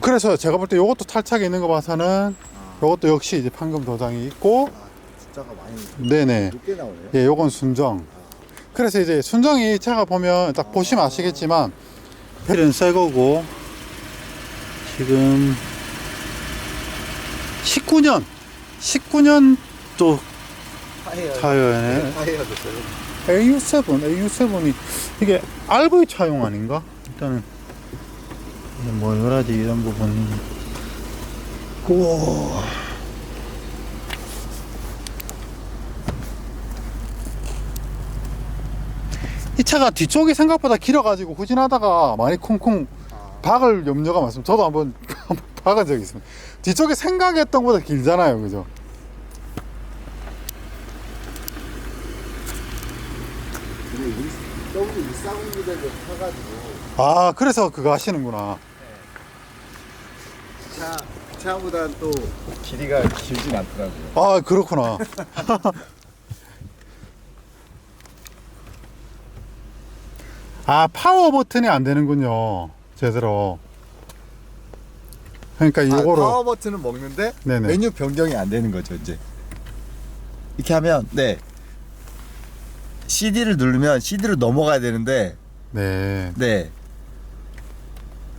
그래서 제가 볼 때 요것도 탈착이 있는 거 봐서는 요것도 역시 이제 판금 도장이 있고, 숫자가 많이 네네, 높게 나오네요. 예, 요건 순정. 그래서 이제 순정이 제가 보면 딱 보시면 아시겠지만 벨은 새 거고, 지금 19년 또 타이어네. 타이어 됐어요. AU7이 이게 RV 차용 아닌가? 일단은 뭐 여러 가지 이런 부분이. 우와. 이 차가 뒤쪽이 생각보다 길어가지고 후진하다가 많이 쿵쿵 박을 염려가 많습니다. 저도 한번 박은 적이 있습니다. 뒤쪽이 생각했던 것보다 길잖아요, 그죠? 근데 W240모델도 타가지고 아, 그래서 그거 하시는구나. 차보다 또 길이가 길진 않더라고요. 아, 그렇구나. 아, 파워 버튼이 안 되는군요, 제대로. 그러니까 이거로. 파워 버튼은 먹는데 네네. 메뉴 변경이 안 되는 거죠, 이제. 이렇게 하면 CD를 누르면 CD로 넘어가야 되는데 네. 네.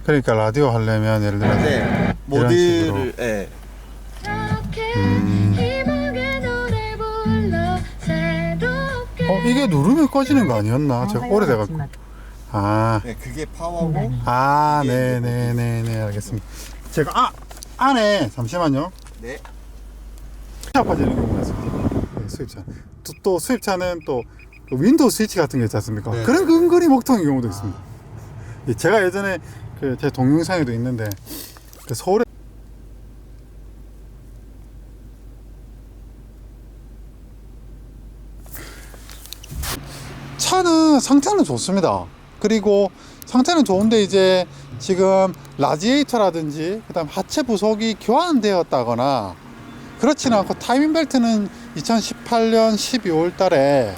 그러니까 라디오 하려면 예를 들어서 네. 이런 식으로. 모드를 예. 이게 누르면 꺼지는 거 아니었나? 제가 오래돼갖고. 아, 네, 그게 파워고 아, 네네네네, 알겠습니다. 제가 안에 잠시만요. 네. 아파지는 경우가 있습니다. 네, 수입차. 또 수입차는 또 윈도우 스위치 같은 게 있지 않습니까? 네. 그런 근거리 먹통인 경우도 있습니다. 제가 예전에 제 동영상에도 있는데 서울에 차는 상태는 좋습니다. 그리고 상태는 좋은데 이제 지금 라지에이터라든지 그다음 하체 부속이 교환되었다거나 그렇지는 않고 타이밍 벨트는 2018년 12월 달에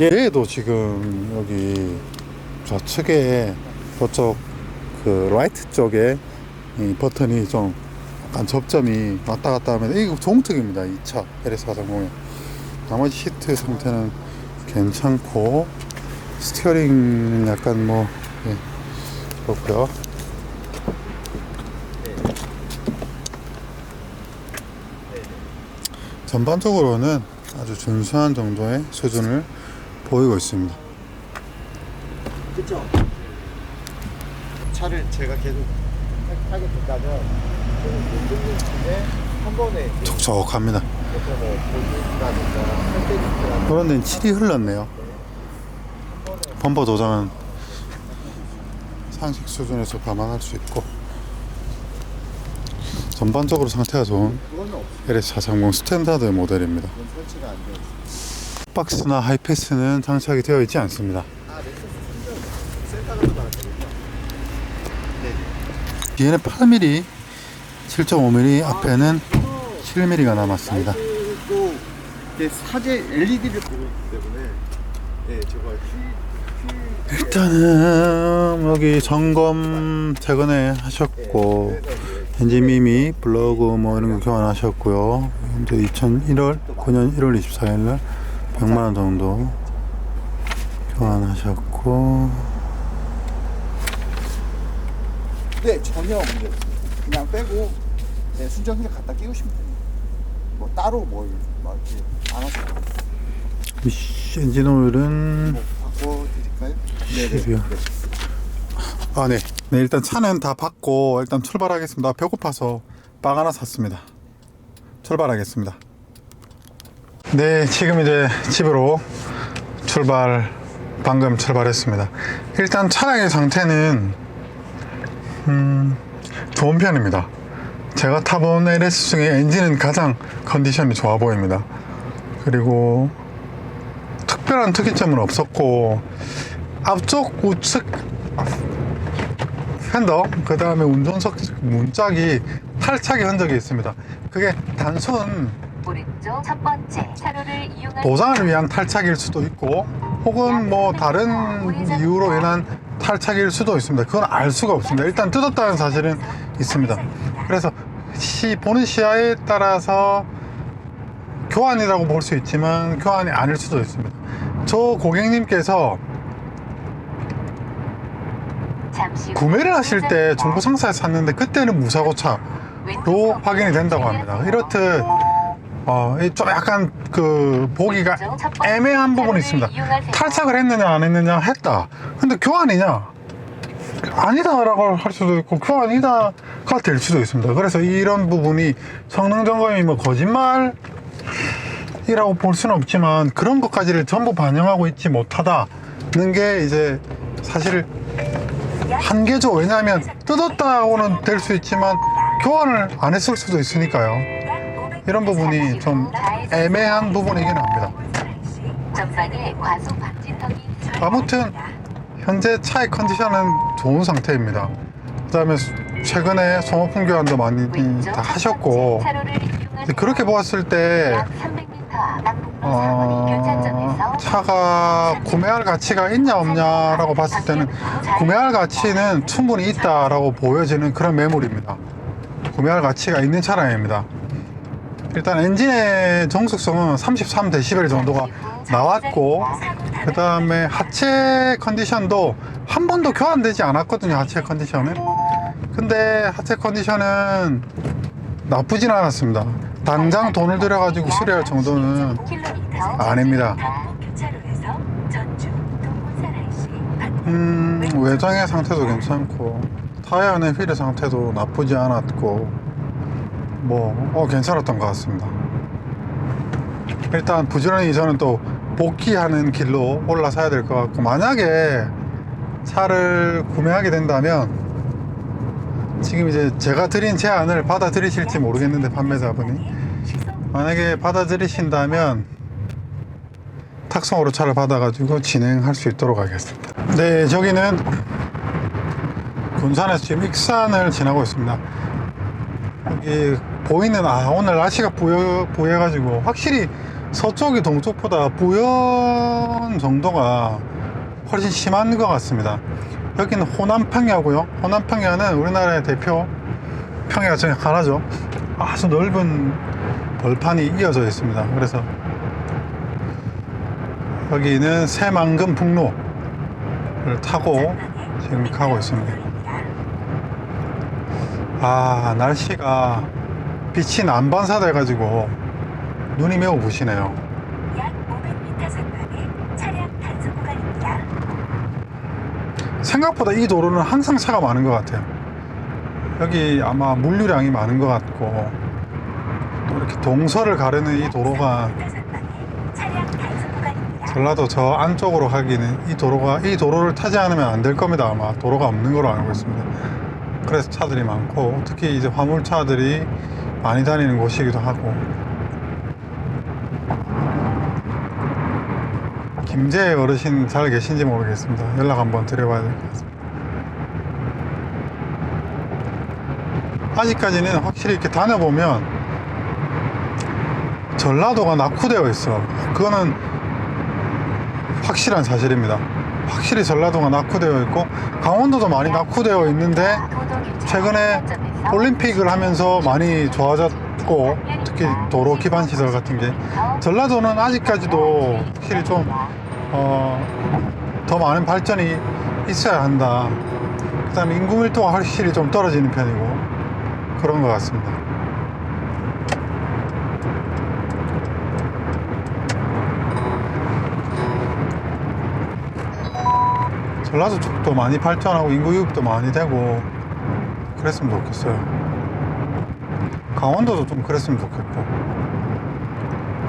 얘도 지금 여기 좌측에 저쪽 그 라이트 쪽에 이 버튼이 좀 약간 접점이 왔다 갔다 하면 이거 종특입니다. 이 차 LS430에. 나머지 시트 상태는 괜찮고 스티어링은 약간 뭐 예, 그렇고요. 전반적으로는 아주 준수한 정도의 수준을 보이고 있습니다. 그쵸? 차를 제가 계속 타게 된다면 저는 모든 중에 한 번에 촉촉합니다. 그래서 뭐 볼륨이라든가 설대기라든가 그런 데는 칠이 흘렀네요. 범퍼 도장은 상식 수준에서 감안할 수 있고 전반적으로 상태가 좋은 그거는 없어요. LS430 스탠다드 모델입니다. 그건 설치가 안 되어 있어요. 박스나 하이패스는 장착이 되어 있지 않습니다. 아, 넥서스 3점 센터가도 나왔거든요. 네. 뒤에는 8mm, 7.5mm, 앞에는 7mm가 남았습니다. 라이트도 이게 사제 LED를 보고 있기 때문에 네, 저거 일단은 여기 점검 최근에 하셨고 엔진 미미, 블로그 뭐 이런 거 교환하셨고요. 이제 2001월 9년 1월 24일 날 100만 원 정도 교환하셨고 네, 전혀 문제 없어요. 그냥 빼고 네, 순정기를 갖다 끼우시면 돼요. 뭐 따로 뭘 이렇게 안 하셔도 돼요. 엔진 오일은 뭐 바꿔드릴까요? 네, 네. 12월. 아, 네. 네, 일단 차는 다 받고 일단 출발하겠습니다. 배고파서 빵 하나 샀습니다. 출발하겠습니다. 네, 지금 이제 집으로 방금 출발했습니다. 일단 차량의 상태는 좋은 편입니다. 제가 타본 LS 중에 엔진은 가장 컨디션이 좋아 보입니다. 그리고 특별한 특이점은 없었고 앞쪽 우측 팬더 그 다음에 운전석 문짝이 탈착의 흔적이 있습니다. 그게 단순 오른쪽 첫 번째 차로를 이용할 도장을 위한 탈착일 수도 있고 혹은 뭐 다른 이유로 인한 탈착일 수도 있습니다. 그건 알 수가 없습니다. 일단 뜯었다는 사실은 있습니다. 그래서 보는 시야에 따라서 교환이라고 볼 수 있지만 교환이 아닐 수도 있습니다. 저 고객님께서 잠시 후 구매를 하실 때 중고 상사에서 샀는데 그때는 무사고차로 확인이 된다고 합니다. 이렇듯 좀 약간 그 보기가 애매한 부분이 있습니다. 탈착을 했느냐 안 했느냐 했다. 근데 교환이냐 아니다라고 할 수도 있고 교환이다가 될 수도 있습니다. 그래서 이런 부분이 성능 점검이 뭐 거짓말이라고 볼 수는 없지만 그런 것까지를 전부 반영하고 있지 못하다는 게 이제 사실 한계죠. 왜냐하면 뜯었다고는 될 수 있지만 교환을 안 했을 수도 있으니까요. 이런 부분이 좀 애매한 부분이긴 합니다. 전방에 과속 방지턱이 아무튼 현재 차의 컨디션은 좋은 상태입니다. 그 다음에 최근에 소모품 교환도 많이 다 하셨고 그렇게 보았을 때 차가 구매할 가치가 있냐 없냐라고 봤을 때는 구매할 가치는 충분히 있다라고 보여지는 그런 매물입니다. 구매할 가치가 있는 차량입니다. 일단 엔진의 정숙성은 33dB 정도가 나왔고 그 다음에 하체 컨디션도 한 번도 교환되지 않았거든요. 하체 컨디션은. 근데 하체 컨디션은 나쁘진 않았습니다. 당장 돈을 들여가지고 수리할 정도는 아닙니다. 외장의 상태도 괜찮고 타이어의 휠의 상태도 나쁘지 않았고 괜찮았던 것 같습니다. 일단 부지런히 저는 또 복귀하는 길로 올라서야 될 것 같고 만약에 차를 구매하게 된다면 지금 이제 제가 드린 제안을 받아들이실지 모르겠는데 판매자분이 만약에 받아들이신다면 탁송으로 차를 받아가지고 진행할 수 있도록 하겠습니다. 네, 저기는 군산에서 지금 익산을 지나고 있습니다. 여기 보이는, 오늘 날씨가 부여해가지고 확실히 서쪽이 동쪽보다 부연 정도가 훨씬 심한 것 같습니다. 여기는 호남평야고요. 호남평야는 우리나라의 대표 평야 중에 하나죠. 아주 넓은 벌판이 이어져 있습니다. 그래서 여기는 새만금 북로를 타고 지금 가고 있습니다. 날씨가 빛이 난반사 돼가지고 눈이 매우 부시네요. 약 500m 전방에 차량 단속 구간입니다. 생각보다 이 도로는 항상 차가 많은 것 같아요. 여기 아마 물류량이 많은 것 같고, 또 이렇게 동서를 가르는 이 도로가 400m 전방에 차량 단속 구간입니다. 전라도 저 안쪽으로 가기는 이 도로를 타지 않으면 안 될 겁니다. 아마 도로가 없는 걸로 알고 있습니다. 그래서 차들이 많고, 특히 이제 화물차들이 많이 다니는 곳이기도 하고. 김제 어르신 잘 계신지 모르겠습니다. 연락 한번 드려봐야 될 것 같습니다. 아직까지는 확실히 이렇게 다녀보면 전라도가 낙후되어 있어. 그거는 확실한 사실입니다. 확실히 전라도가 낙후되어 있고, 강원도도 많이 낙후되어 있는데 최근에 올림픽을 하면서 많이 좋아졌고, 특히 도로 기반 시설 같은 게, 전라도는 아직까지도 확실히 좀 더 많은 발전이 있어야 한다. 그 다음에 인구 밀도가 확실히 좀 떨어지는 편이고 그런 것 같습니다. 전라도 쪽도 많이 발전하고 인구 유입도 많이 되고 그랬으면 좋겠어요. 강원도도 좀 그랬으면 좋겠고.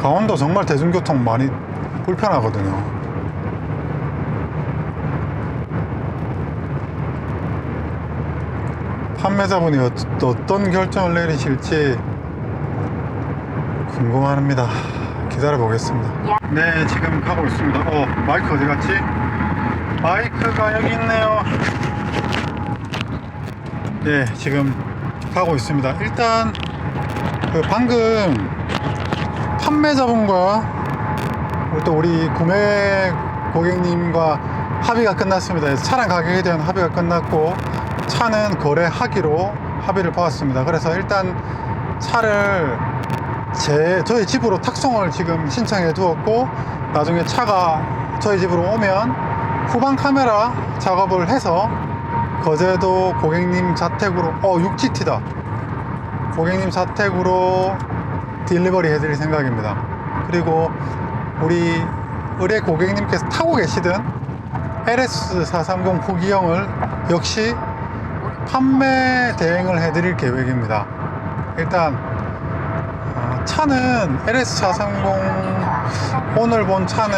강원도 정말 대중교통 많이 불편하거든요. 판매자분이 어떤 결정을 내리실지 궁금합니다. 기다려 보겠습니다. 네, 지금 가고 있습니다. 마이크 어디 갔지? 마이크가 여기 있네요. 네, 지금 가고 있습니다. 일단 방금 판매자분과 또 우리 구매 고객님과 합의가 끝났습니다. 차량 가격에 대한 합의가 끝났고 차는 거래하기로 합의를 보았습니다. 그래서 일단 차를 저희 집으로 탁송을 지금 신청해 두었고, 나중에 차가 저희 집으로 오면 후방 카메라 작업을 해서 거제도 고객님 자택으로 6GT다 고객님 자택으로 딜리버리 해드릴 생각입니다. 그리고 우리 의뢰 고객님께서 타고 계시던 LS430 후기형을 역시 판매 대행을 해드릴 계획입니다. 일단 차는 LS430 오늘 본 차는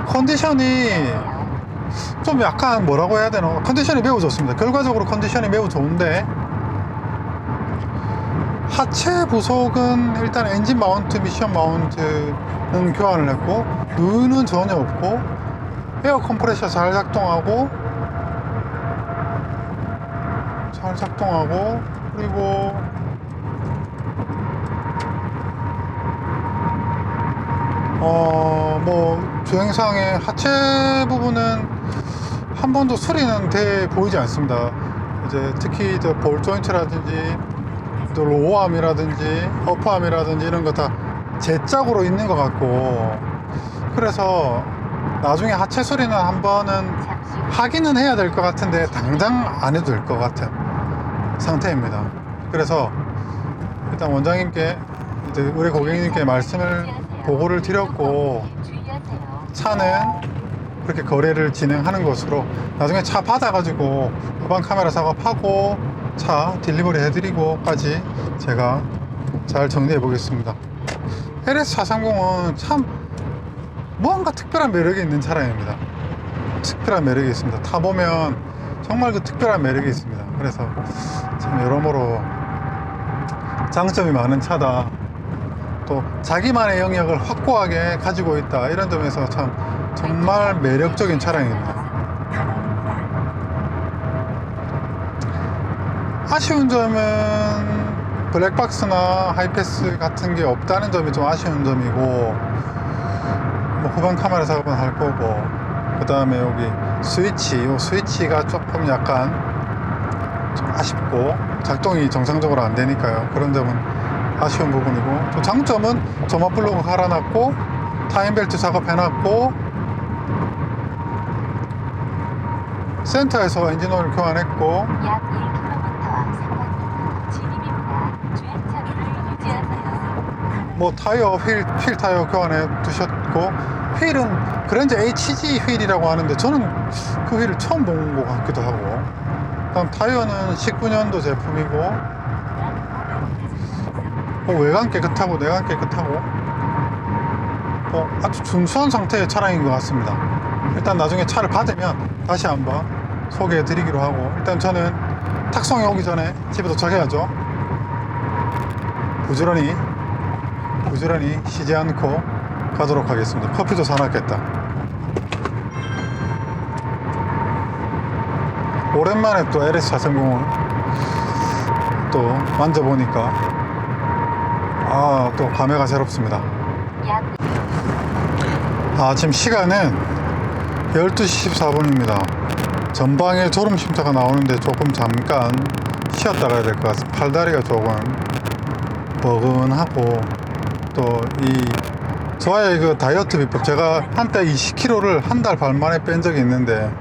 컨디션이 좀 약간 뭐라고 해야 되나, 컨디션이 매우 좋습니다. 결과적으로 컨디션이 매우 좋은데, 하체 부속은 일단 엔진 마운트, 미션 마운트는 교환을 했고, 누유는 전혀 없고, 에어 컴프레셔 잘 작동하고, 그리고 주행상의 하체 부분은 한 번도 수리는 돼 보이지 않습니다. 이제 특히 볼 조인트라든지 또 로어암이라든지 어퍼암이라든지 이런 거 다 제짝으로 있는 것 같고, 그래서 나중에 하체 수리는 한 번은 하기는 해야 될 것 같은데 당장 안 해도 될 것 같은 상태입니다. 그래서 일단 원장님께, 이제 우리 고객님께 보고를 드렸고, 차는 그렇게 거래를 진행하는 것으로, 나중에 차 받아가지고 후방 카메라 작업하고 차 딜리버리 해드리고까지 제가 잘 정리해 보겠습니다. LS430은 참 무언가 특별한 매력이 있는 차량입니다. 특별한 매력이 있습니다. 타보면 정말 그 특별한 매력이 있습니다. 그래서 참 여러모로 장점이 많은 차다, 또 자기만의 영역을 확고하게 가지고 있다, 이런 점에서 참 정말 매력적인 차량입니다. 아쉬운 점은 블랙박스나 하이패스 같은 게 없다는 점이 좀 아쉬운 점이고, 뭐 후방 카메라 작업은 할 거고, 그 다음에 여기 요 스위치가 조금 약간 좀 아쉽고 작동이 정상적으로 안 되니까요. 그런 점은 아쉬운 부분이고, 또 장점은 점화 플러그 갈아놨고 타임벨트 작업해놨고 센터에서 엔진오일 교환했고, 약 1km 300m 진입입니다. 주행차기를 유지하세요. 뭐 타이어 휠 타이어 교환해 두셨고, 휠은 그랜저 HG 휠이라고 하는데 저는 그 휠을 처음 본 것 같기도 하고, 그다음 타이어는 19년도 제품이고, 외관 깨끗하고 내관 깨끗하고 아주 준수한 상태의 차량인 것 같습니다. 일단 나중에 차를 받으면 다시 한번 소개해 드리기로 하고, 일단 저는 탁송이 오기 전에 집에 도착해야죠. 부지런히 쉬지 않고 가도록 하겠습니다. 커피도 사놨겠다. 오랜만에 또 LS430을 또 만져보니까 또 감회가 새롭습니다. 약 지금 시간은 12시 14분입니다. 전방에 졸음 쉼터가 나오는데 조금 잠깐 쉬었다 가야 될 것 같습니다. 팔다리가 조금 버근하고, 또 저의 그 다이어트 비법, 제가 한때 20kg를 한 달 반 만에 뺀 적이 있는데,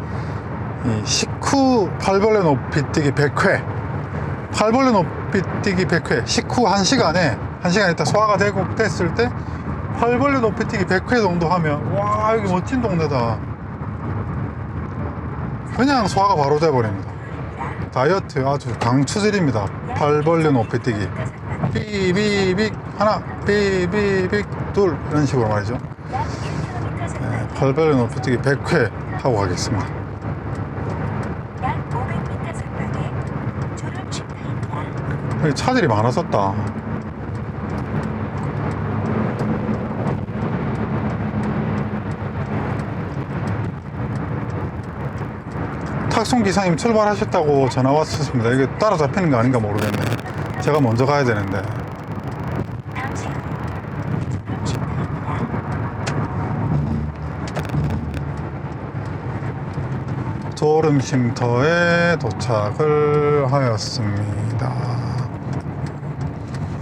이 식후 팔벌레 높이 뛰기 100회, 팔벌레 높이 뛰기 100회, 식후 1시간 있다 소화가 됐을 때 팔벌레 높이 뛰기 100회 정도 하면, 와, 여기 멋진 동네다. 그냥 소화가 바로 돼버립니다. 다이어트 아주 강추질입니다. 팔벌레 높이 뛰기. 삐비빅 하나, 삐비빅 둘, 이런 식으로 말이죠. 약 1km 네, 팔벌레 높이 뛰기 100회 하고 가겠습니다. 약 500m 전방에 졸음 쉼터입니다. 여기 차들이 많아졌다. 탁송 기사님 출발하셨다고 전화 왔었습니다. 이게 따라잡히는 거 아닌가 모르겠네. 제가 먼저 가야 되는데. 잠시 후 졸음 쉼터입니다. 졸음 쉼터에 도착을 하였습니다.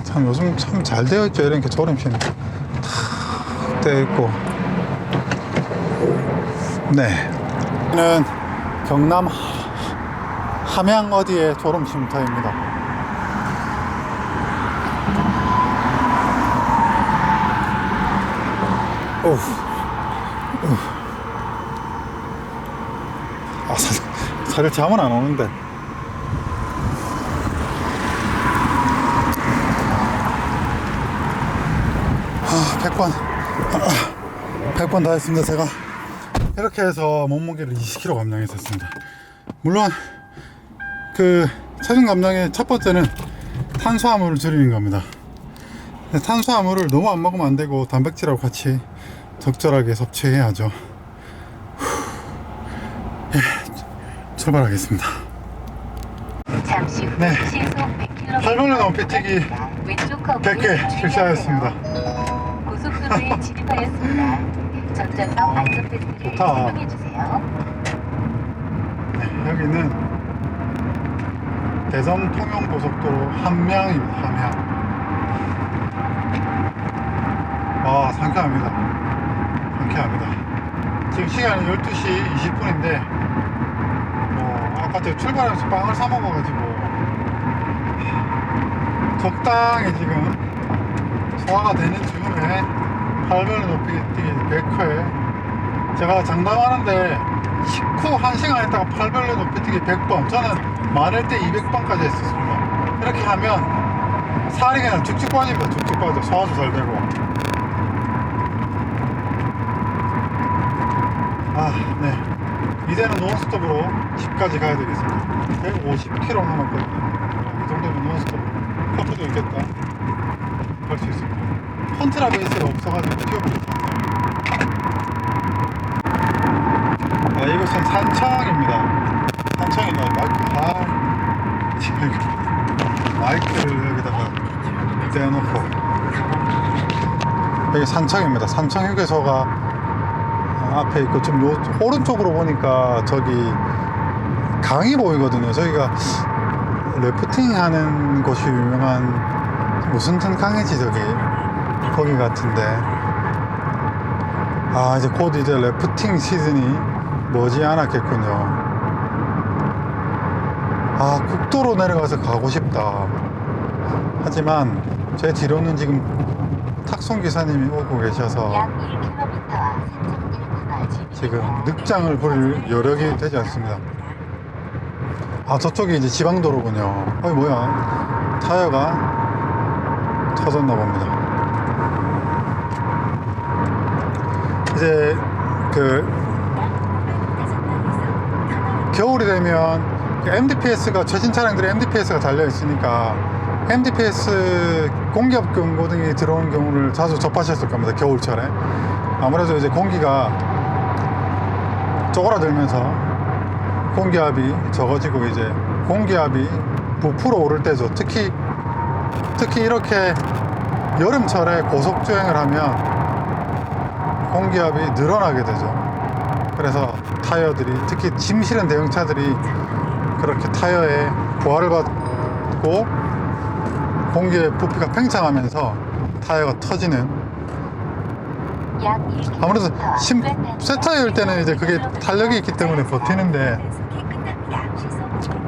참 요즘 참 잘 되어 있죠. 이렇게 졸음 쉼터 다 되어 있고. 네. 여기는 경남 함양 어디의 졸음 쉼터입니다. 사실 잠은 안 오는데. 100번 다 했습니다. 제가 이렇게 해서 몸무게를 20kg 감량했었습니다. 물론 그 체중 감량의 첫 번째는 탄수화물을 줄이는 겁니다. 탄수화물을 너무 안 먹으면 안 되고, 단백질하고 같이 적절하게 섭취해야죠. 출발하겠습니다. 잠시 후 네. 시속 100km 팔벌레 높이 뛰기 왼쪽 커브를 100개 실시하였습니다. 고속도로에 진입하였습니다. 전자석 안전벨트를 좋다. 착용해주세요. 네, 여기는 대전 통영고속도로 함양입니다. 함양. 상쾌합니다. 상쾌합니다. 지금 시간이 12시 20분인데 아까 제가 출발하면서 빵을 사 먹어가지고 적당히 지금 소화가 되는 즈음에 팔벌레 높이 뛰기 100회. 제가 장담하는데 식후 1시간 있다가 팔벌레 높이 뛰기 100번, 저는 많을 때 200번까지 했었습니다. 이렇게 하면 살이 그냥 쭉쭉 빠집니다. 쭉쭉 빠져. 소화도 잘 되고. 네. 이제는 논스톱으로 집까지 가야 되겠습니다. 150km 남았거든요. 이 정도면 논스톱으로. 커프도 있겠다. 갈 수 있습니다. 컨트라 베이스가 없어가지고 튀어버렸습니다. 이곳은 산청입니다. 산청이나 마이크를 여기다가 떼어놓고 여기 산청입니다. 산청 휴게소가 앞에 있고 좀 오른쪽으로 보니까 저기 강이 보이거든요. 저기가 래프팅 하는 곳이 유명한 무슨 강이지 저기 거기 같은데 이제 곧 이제 래프팅 시즌이 머지 않았겠군요. 국도로 내려가서 가고 싶다. 하지만 제 뒤로는 지금 탁송 기사님이 오고 계셔서 약 1km 산청 1분할 지금 늑장을 부릴 여력이 되지 않습니다. 저쪽이 이제 지방도로군요. 뭐야, 타이어가 터졌나 봅니다. 이제 겨울이 되면 MDPS가 최신 차량들이 MDPS가 달려 있으니까 MDPS 공기압 경고등이 들어오는 경우를 자주 접하셨을 겁니다. 겨울철에 아무래도 이제 공기가 쪼그라들면서 공기압이 적어지고 이제 공기압이 부풀어 오를 때죠. 특히 이렇게 여름철에 고속주행을 하면 공기압이 늘어나게 되죠. 그래서 타이어들이 특히 짐 실은 대형차들이 그렇게 타이어에 부하를 받고 공기의 부피가 팽창하면서 타이어가 터지는, 아무래도 새 타이어일 때는 이제 그게 탄력이 있기 때문에 버티는데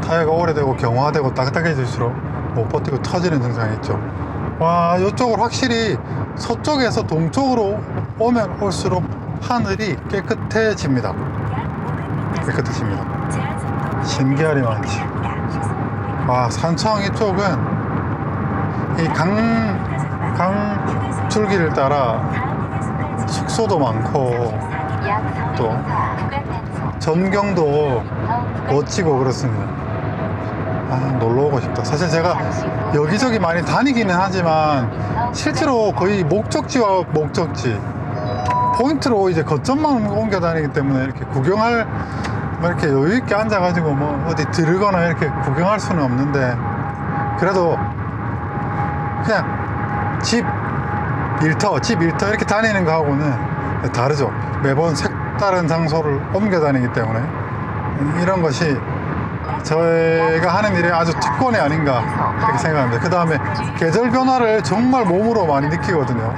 타이어가 오래되고 경화되고 딱딱해질수록 못 버티고 터지는 증상이 있죠. 이쪽은 확실히 서쪽에서 동쪽으로 오면 올수록 하늘이 깨끗해집니다. 신기하리 많지. 산청 이쪽은 이 강 줄기를 따라 숙소도 많고 또 전경도 멋지고 그렇습니다. 놀러 오고 싶다. 사실 제가 여기저기 많이 다니기는 하지만 실제로 거의 목적지와 목적지 포인트로 이제 거점만 옮겨 다니기 때문에 이렇게 구경할 이렇게 여유 있게 앉아가지고 어디 들거나 이렇게 구경할 수는 없는데, 그래도 그냥 집 일터 이렇게 다니는 거하고는 다르죠. 매번 색다른 장소를 옮겨 다니기 때문에 이런 것이 저희가 하는 일의 아주 특권이 아닌가 그렇게 생각합니다. 그 다음에 계절 변화를 정말 몸으로 많이 느끼거든요.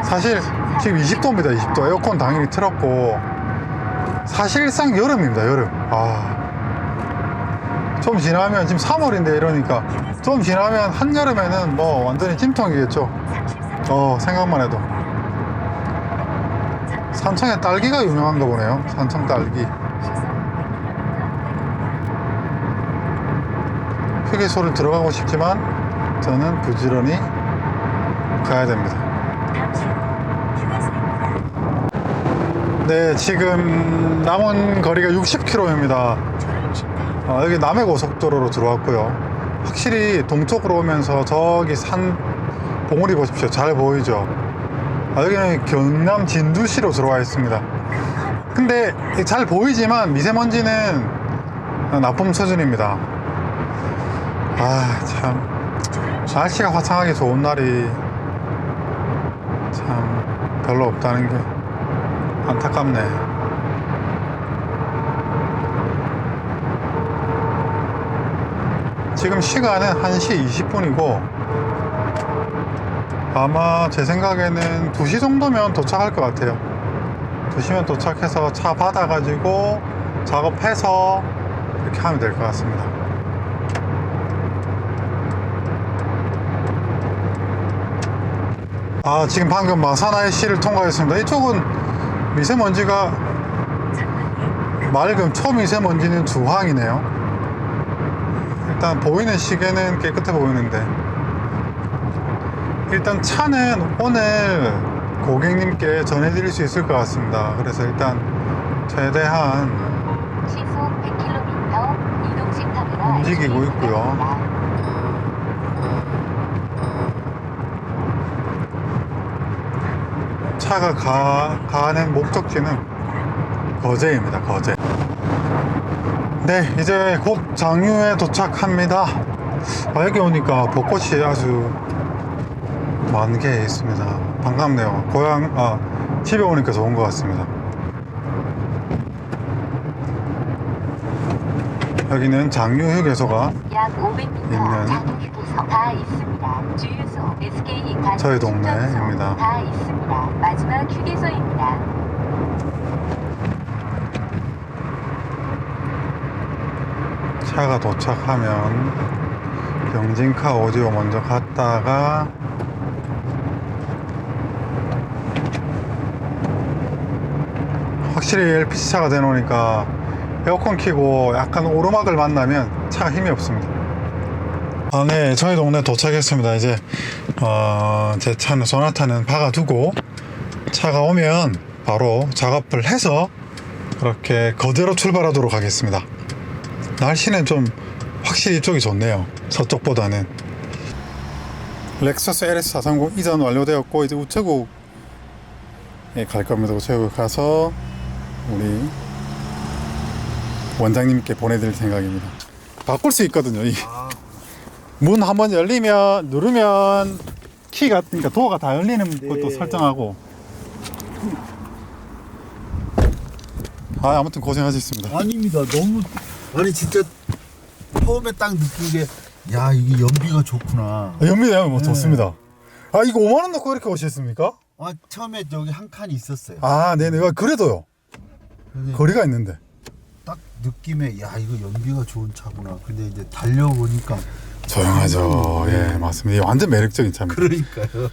사실 지금 20도입니다. 20도. 에어컨 당연히 틀었고 사실상 여름입니다. 여름. 좀 지나면 지금 3월인데 이러니까 좀 지나면 한여름에는 완전히 찜통이겠죠. 생각만 해도. 산청에 딸기가 유명한가 보네요. 산청 딸기. 휴게소를 들어가고 싶지만 저는 부지런히 가야 됩니다. 네, 지금 남은 거리가 60km입니다. 여기 남해고속도로로 들어왔고요. 확실히 동쪽으로 오면서 저기 산 봉우리 보십시오. 잘 보이죠? 여기는 경남 진주시로 들어와 있습니다. 근데 잘 보이지만 미세먼지는 나쁨 수준입니다. 참 날씨가 화창하게 좋은 날이 참 별로 없다는 게 안타깝네. 지금 시간은 1시 20분이고 아마 제 생각에는 2시 정도면 도착할 것 같아요. 2시면 도착해서 차 받아가지고 작업해서 이렇게 하면 될 것 같습니다. 지금 방금 마사나이시를 통과했습니다. 이쪽은 미세먼지가 맑음, 초미세먼지는 주황이네요. 일단 보이는 시계는 깨끗해 보이는데, 일단 차는 오늘 고객님께 전해드릴 수 있을 것 같습니다. 그래서 일단 최대한 시속 100km 이동식 카메라 움직이고 있고요. 차가 가는 목적지는 거제입니다. 거제. 네, 이제 곧 장유에 도착합니다. 여기 오니까 벚꽃이 아주 많은 게 있습니다. 반갑네요. 집에 오니까 좋은 것 같습니다. 여기는 장유휴게소가 약 500m 있는 장유휴게소 다 있습니다. 주유소 SK 가스 저희 충전소 동네입니다. 다 있습니다. 마지막 휴게소입니다. 차가 도착하면 경진카 오디오 먼저 갔다가 확실히 LPG차가 되놓으니까 에어컨 켜고 약간 오르막을 만나면 차가 힘이 없습니다. 네, 저희 동네 도착했습니다. 이제 제 차는 소나타는 박아두고 차가 오면 바로 작업을 해서 그렇게 거대로 출발하도록 하겠습니다. 날씨는 좀 확실히 이쪽이 좋네요. 서쪽보다는. 렉서스 LS430 이전 완료되었고 이제 우체국에 갈 겁니다. 우체국 가서 우리 원장님께 보내드릴 생각입니다. 바꿀 수 있거든요. 문 한번 열리면 누르면 키가, 그러니까 도어가 다 열리는 것도 설정하고. 아무튼 고생하셨습니다. 아닙니다. 너무 아니 진짜 처음에 딱 느낀 게 야 이게 연비가 좋구나. 연비대요 뭐 좋습니다. 이거 5만원 넣고 이렇게 오셨습니까? 처음에 여기 한 칸이 있었어요. 네네. 그래도요. 근데 거리가 있는데. 딱 느낌에 야 이거 연비가 좋은 차구나. 근데 이제 달려보니까 조용하죠. 예, 맞습니다. 완전 매력적인 차입니다. 그러니까요.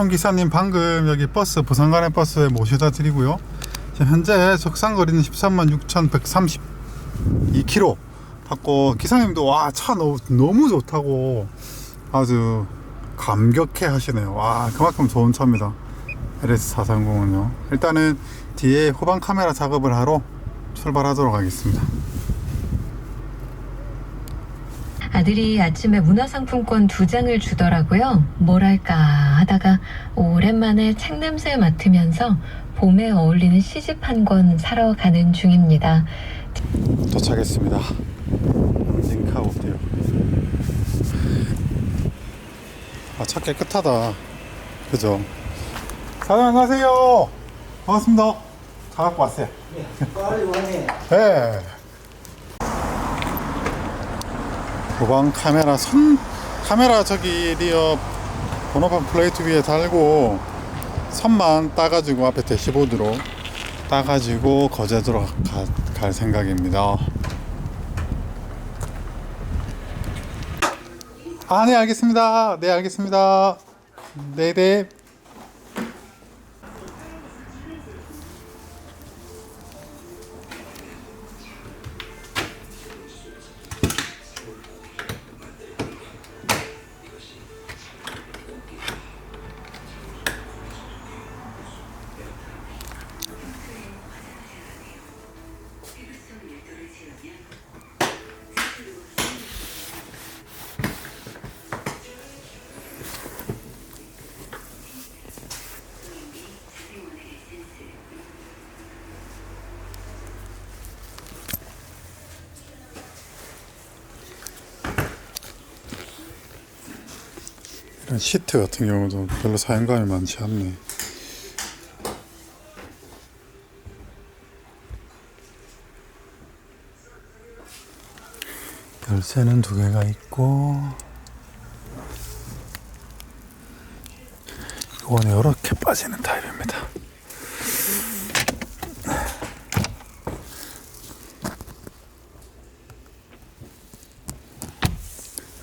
기사님 방금 여기 버스 부산 가는 버스에 모셔다 드리고요. 지금 현재 적상 거리는 136,132km 받고, 기사님도 와 차 너무 좋다고 아주 감격해 하시네요. 그만큼 좋은 차입니다. LS430은요. 일단은 뒤에 후방 카메라 작업을 하러 출발하도록 하겠습니다. 아들이 아침에 문화상품권 2장을 주더라고요. 뭐랄까 하다가 오랜만에 책냄새 맡으면서 봄에 어울리는 시집 한 권 사러 가는 중입니다. 도착했습니다. 링카 오디오. 차 깨끗하다. 그죠? 사장님 안녕하세요. 반갑습니다. 차 갖고 왔어요. 빨리 와네. 네. 후방 카메라 저기 리어 번호판 플레이트 위에 달고 선만 따가지고 앞에 대시보드로 따가지고 거제도로 갈 생각입니다. 네, 알겠습니다. 네, 알겠습니다. 네네. 이런 시트 같은 경우도 별로 사용감이 많지 않네. 열쇠는 2개가 있고, 이거는 이렇게 빠지는 타입입니다.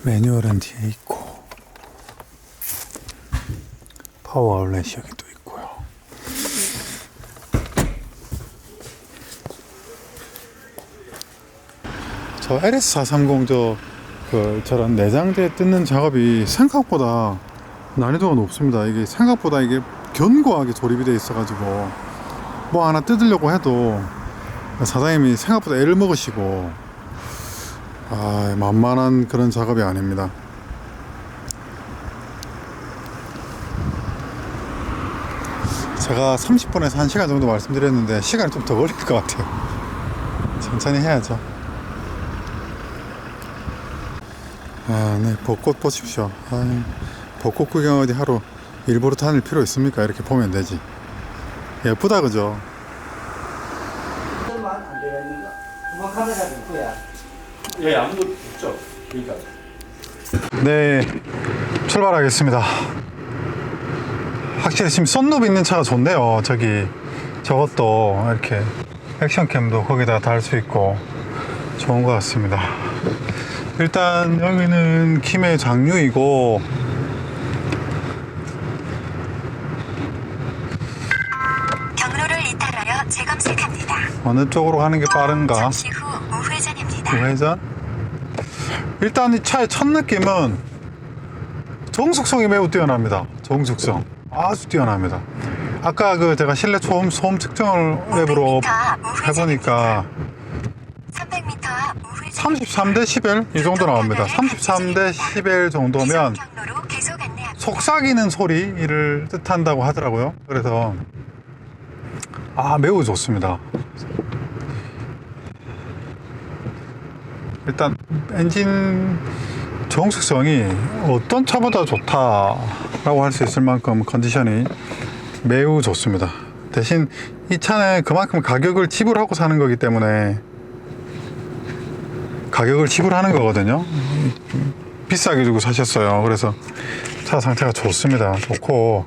매뉴얼은 뒤에 있고, 파워 아울렛이 여기도 있고요. 저 LS430 저런 내장재 뜯는 작업이 생각보다 난이도가 높습니다. 이게 생각보다 이게 견고하게 조립이 되어 있어가지고 뭐 하나 뜯으려고 해도 사장님이 생각보다 애를 먹으시고 만만한 그런 작업이 아닙니다. 제가 30분에서 1시간 정도 말씀드렸는데 시간이 좀 더 걸릴 것 같아요. 천천히 해야죠. 아, 네, 벚꽃 보십시오. 아, 벚꽃 구경 어디 하루 일부러 다닐 필요 있습니까? 이렇게 보면 되지. 예쁘다, 그죠? 예, 아무도 없죠. 그러니까. 네, 출발하겠습니다. 확실히 지금 썬루프 있는 차가 좋네요. 저것도 이렇게 액션캠도 거기다 달 수 있고 좋은 것 같습니다. 일단 여기는 김해 장류이고 경로를 이탈하여 재검색합니다. 어느 쪽으로 가는 게 빠른가? 잠시 후 우회전입니다. 우회전? 일단 이 차의 첫 느낌은 정숙성이 매우 뛰어납니다. 정숙성 아주 뛰어납니다. 아까 제가 실내 소음 측정을 앱으로 500m 앞 해보니까 300m 앞 우회전. 33dB 이 정도 나옵니다. 33dB 정도면 경로로 계속 안내합니다. 속삭이는 소리를 뜻한다고 하더라고요. 그래서 매우 좋습니다. 일단 엔진 정숙성이 어떤 차보다 좋다라고 할 수 있을 만큼 컨디션이 매우 좋습니다. 대신 이 차는 그만큼 가격을 지불하고 사는 거기 때문에 가격을 지불하는 거거든요. 비싸게 주고 사셨어요. 그래서 차 상태가 좋습니다. 좋고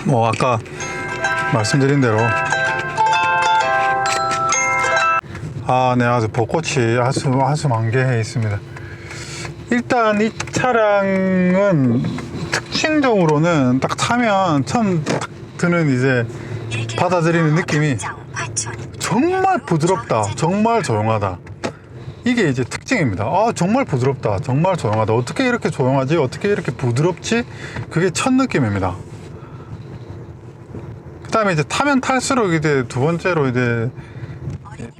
뭐 아까 말씀드린 대로 네, 아주 벚꽃이 아주 만개해 있습니다. 일단 이 차량은 특징적으로는 딱 타면 처음 딱 드는 이제 받아들이는 느낌이 정말 부드럽다, 정말 조용하다. 이게 이제 특징입니다. 정말 부드럽다, 정말 조용하다. 어떻게 이렇게 조용하지? 어떻게 이렇게 부드럽지? 그게 첫 느낌입니다. 그 다음에 이제 타면 탈수록 이제 두 번째로 이제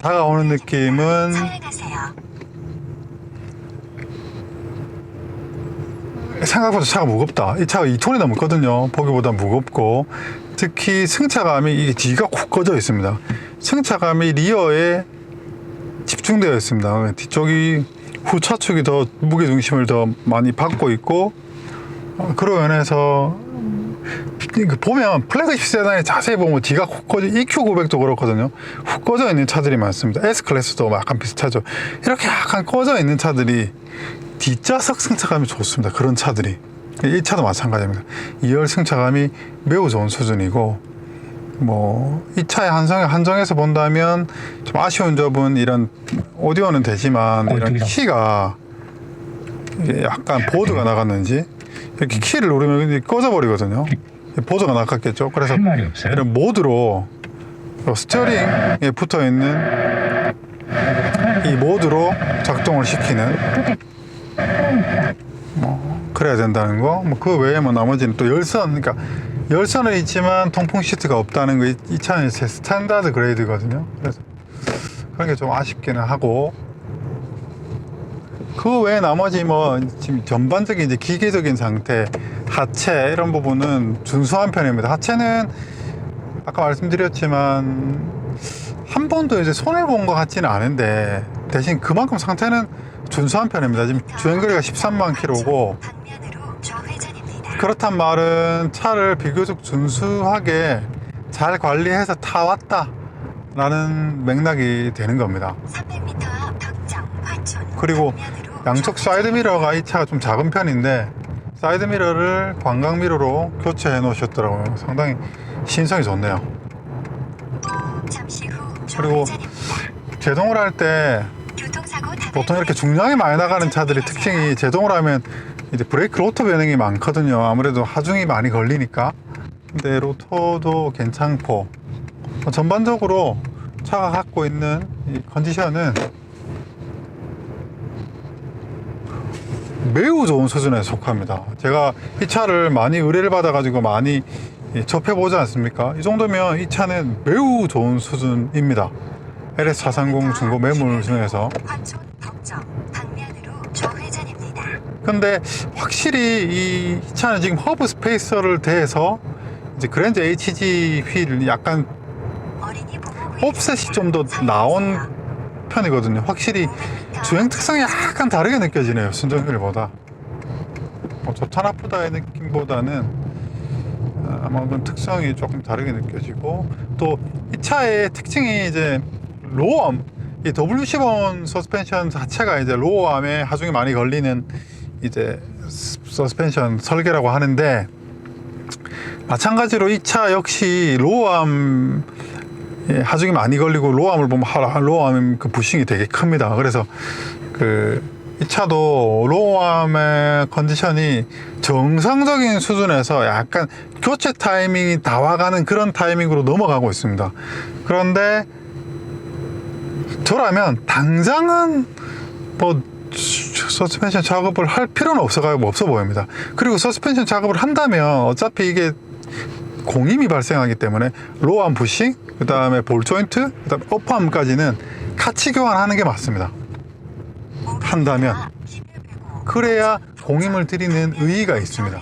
다가오는 느낌은 생각보다 차가 무겁다. 이 차가 2톤이 넘거든요. 보기보다 무겁고 특히 승차감이 이게 뒤가 콕 꺼져 있습니다. 승차감이 리어에 집중되어 있습니다. 뒤쪽이 후차축이 더 무게중심을 더 많이 받고 있고 그런 면에서 보면 플래그십 세단에 자세히 보면 뒤가 훅 꺼져, EQ900도 그렇거든요. 훅 꺼져 있는 차들이 많습니다. S클래스도 약간 비슷하죠. 이렇게 약간 꺼져 있는 차들이 뒷좌석 승차감이 좋습니다. 그런 차들이. 이 차도 마찬가지입니다. 2열 승차감이 매우 좋은 수준이고 이 차의 한정에서 본다면 좀 아쉬운 점은 이런 오디오는 되지만 이런 키가 약간 보드가 나갔는지 이렇게 키를 누르면 꺼져 버리거든요. 보드가 나갔겠죠. 그래서 이런 모드로 스티어링에 붙어 있는 이 모드로 작동을 시키는 그래야 된다는 거. 그 외에 나머지는 또 열선, 그러니까 열선은 있지만 통풍 시트가 없다는 거. 이 차는 제 스탠다드 그레이드거든요. 그래서 그런 게 좀 아쉽기는 하고. 그 외에 나머지 지금 전반적인 이제 기계적인 상태, 하체 이런 부분은 준수한 편입니다. 하체는 아까 말씀드렸지만 한 번도 이제 손해 본 것 같지는 않은데 대신 그만큼 상태는 준수한 편입니다. 지금 주행거리가 13만 킬로고 그렇단 말은 차를 비교적 준수하게 잘 관리해서 타왔다 라는 맥락이 되는 겁니다. 그리고 양쪽 사이드미러가 이 차가 좀 작은 편인데 사이드미러를 광각미러로 교체해 놓으셨더라고요. 상당히 신성이 좋네요. 그리고 제동을 할 때 보통 이렇게 중량이 많이 나가는 차들이 특징이 제동을 하면 이제 브레이크 로터 변형이 많거든요. 아무래도 하중이 많이 걸리니까. 근데 로터도 괜찮고 전반적으로 차가 갖고 있는 이 컨디션은 매우 좋은 수준에 속합니다. 제가 이 차를 많이 의뢰를 받아가지고 많이 접해보지 않습니까? 이 정도면 이 차는 매우 좋은 수준입니다. LS430 중고 매물 중에서. 근데 확실히 이 차는 지금 허브 스페이서를 대해서 이제 그랜저 HG 휠 약간 옵셋이 좀 더 나온 편이거든요. 확실히 주행 특성이 약간 다르게 느껴지네요. 순정휠보다. 뭐 좋다 나쁘다의 느낌보다는 아마도 특성이 조금 다르게 느껴지고, 또 이 차의 특징이 이제 로어암, 이 WC1 서스펜션 자체가 이제 로어암에 하중이 많이 걸리는 이제 서스펜션 설계라고 하는데, 마찬가지로 이 차 역시 로어암 하중이 많이 걸리고, 로어암을 보면 로어암 그 부싱이 되게 큽니다. 그래서 이 차도 로어암의 컨디션이 정상적인 수준에서 약간 교체 타이밍이 다 와가는 그런 타이밍으로 넘어가고 있습니다. 그런데 저라면 당장은 뭐 서스펜션 작업을 할 필요는 없어 보입니다. 그리고 서스펜션 작업을 한다면 어차피 이게 공임이 발생하기 때문에 로어암 부싱, 그 다음에 볼 조인트, 그 다음에 어퍼암까지는 같이 교환하는 게 맞습니다. 한다면 그래야 공임을 드리는 의의가 있습니다.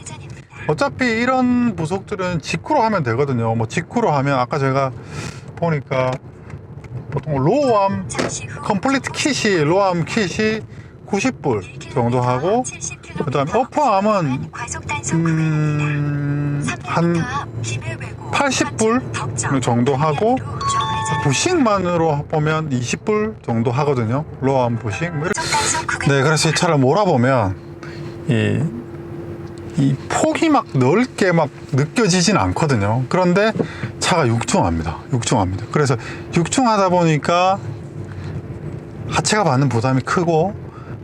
어차피 이런 부속들은 직구로 하면 되거든요. 뭐 직구로 하면 아까 제가 보니까 보통 로어암 컴플리트 킷이, 로어암 킷이 90불 정도 하고, 그 다음에 어퍼암은 한 80불 정도 하고, 부싱만으로 보면 20불 정도 하거든요. 로어암 부싱. 네, 그래서 이 차를 몰아보면 이 폭이 막 넓게 막 느껴지진 않거든요. 그런데 차가 육중합니다. 그래서 육중하다 보니까 하체가 받는 부담이 크고,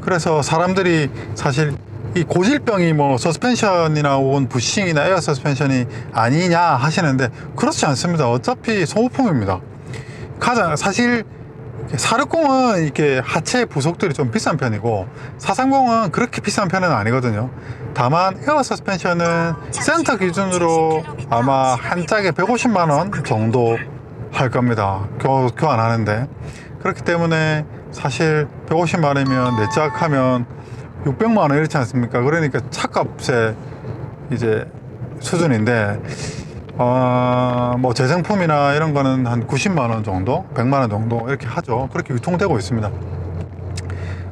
그래서 사람들이 사실 이 고질병이 뭐 서스펜션이나 혹은 부싱이나 에어 서스펜션이 아니냐 하시는데, 그렇지 않습니다. 어차피 소모품입니다. 사실 460은 이렇게 하체 부속들이 좀 비싼 편이고, 430은 그렇게 비싼 편은 아니거든요. 다만 에어 서스펜션은 센터 기준으로 아마 한 짝에 150만원 정도 할 겁니다. 교환하는데. 그렇기 때문에 사실 150만원이면 4짝 하면 600만원 이렇지 않습니까? 그러니까 차값의 이제 수준인데, 뭐 재정품이나 이런 거는 한 90만원 정도, 100만원 정도 이렇게 하죠. 그렇게 유통되고 있습니다.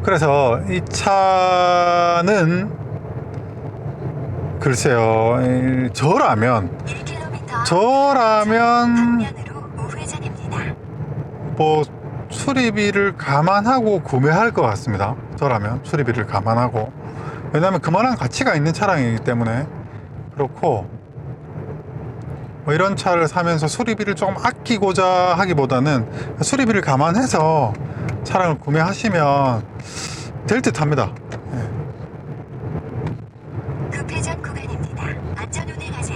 그래서 이 차는 글쎄요, 저라면 뭐 수리비를 감안하고 구매할 것 같습니다. 저라면 수리비를 감안하고, 왜냐하면 그만한 가치가 있는 차량이기 때문에 그렇고, 뭐 이런 차를 사면서 수리비를 조금 아끼고자 하기보다는 수리비를 감안해서 차량을 구매하시면 될 듯 합니다.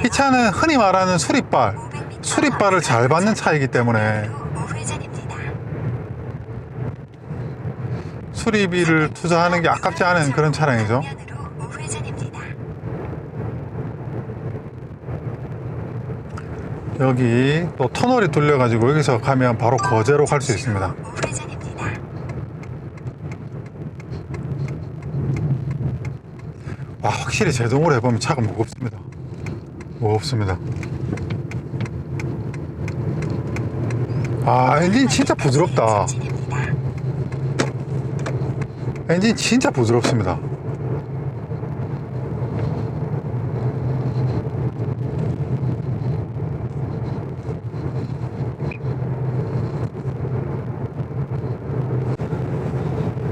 이 차는 흔히 말하는 수리발을 잘 받는 차이기 때문에 수리비를 투자하는 게 아깝지 않은 그런 차량이죠. 여기 또 터널이 뚫려 가지고 여기서 가면 바로 거제로 갈 수 있습니다. 와, 확실히 제동으로 해보면 차가 무겁습니다. 엔진 진짜 부드럽다. 엔진 진짜 부드럽습니다.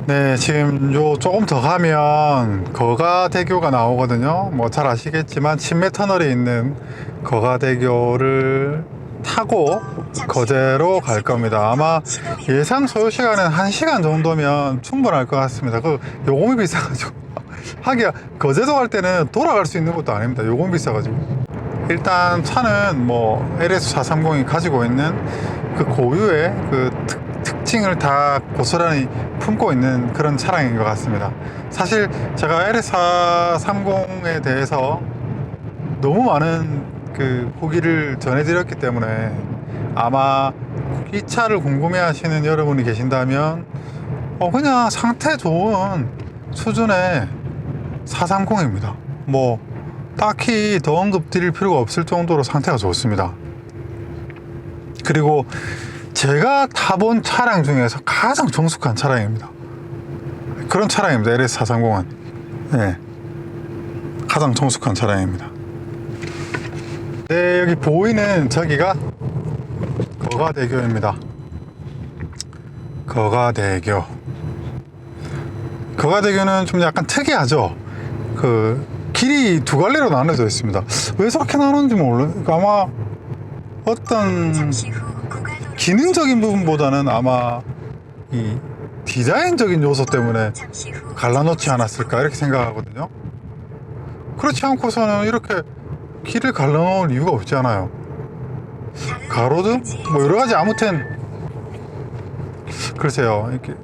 네, 지금 조금 더 가면 거가대교가 나오거든요. 뭐 잘 아시겠지만 친매 터널에 있는 거가대교를 타고 거제로 갈 겁니다. 아마 예상 소요 시간은 1시간 정도면 충분할 것 같습니다. 요금이 비싸가지고 하기야 거제도 갈 때는 돌아갈 수 있는 것도 아닙니다. 요금이 비싸가지고. 일단 차는 뭐 LS430이 가지고 있는 그 고유의 그 특징을 다 고스란히 품고 있는 그런 차량인 것 같습니다. 사실 제가 LS430에 대해서 너무 많은 그 후기를 전해드렸기 때문에 아마 이 차를 궁금해 하시는 여러분이 계신다면 그냥 상태 좋은 수준의 430입니다. 뭐 딱히 더 언급 드릴 필요가 없을 정도로 상태가 좋습니다. 그리고 제가 타본 차량 중에서 가장 정숙한 차량입니다. 그런 차량입니다. LS430은. 예. 가장 성숙한 차량입니다. 네, 여기 보이는 저기가 거가대교입니다. 거가대교. 거가대교는 좀 약간 특이하죠. 그 길이 두 갈래로 나눠져 있습니다. 왜 저렇게 나누는지 몰라요. 아마 어떤 잠시 후 고가도로 기능적인 부분보다는 아마 이 디자인적인 요소 때문에 잠시 후 갈라놓지 않았을까 이렇게 생각하거든요. 그렇지 않고서는 이렇게 길을 갈라놓을 이유가 없잖아요. 가로등? 뭐 여러 가지 아무튼 글쎄요. 이렇게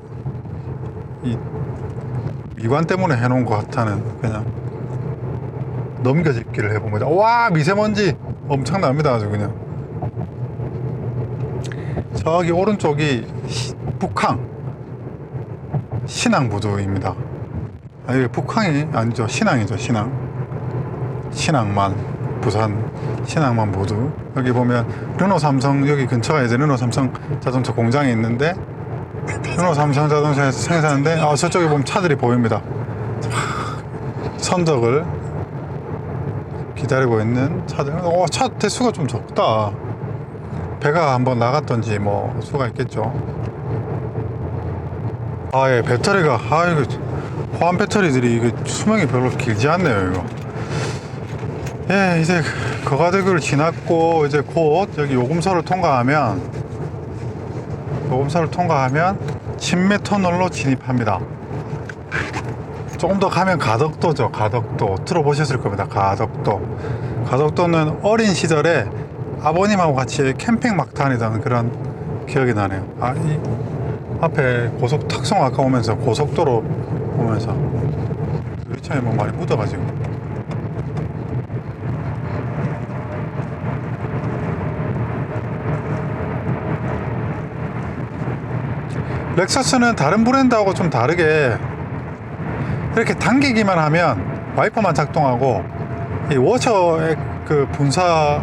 이 미관 때문에 해놓은 것 같다는 그냥 넘겨짚기를 해봅니다. 와, 미세먼지 엄청납니다. 아주 그냥. 저기 오른쪽이 북항 신항부두입니다. 아, 이게 북항이 아니죠. 신항이죠. 신항만 부산 신항만 부두. 여기 보면 르노 삼성 여기 근처가 이제 르노 삼성 자동차 공장이 있는데 르노 삼성 자동차에서 생산하는데 저쪽에 보면 차들이 보입니다. 선적을 기다리고 있는 차들. 차 대수가 좀 적다. 배가 한번 나갔던지 뭐 수가 있겠죠. 예, 배터리가 이거 호환 배터리들이 이게 수명이 별로 길지 않네요. 이거. 예, 이제 거가대교를 지났고 이제 곧 여기 요금소를 통과하면 친매 터널로 진입합니다. 조금 더 가면 가덕도죠. 가덕도 들어보셨을 겁니다. 가덕도는 어린 시절에 아버님하고 같이 캠핑 막 다니던 그런 기억이 나네요. 이 앞에 탁송 아까 오면서 고속도로 오면서 유리창에 뭐 많이 묻어가지고. 렉서스는 다른 브랜드하고 좀 다르게 이렇게 당기기만 하면 와이퍼만 작동하고 이 워셔의 그 분사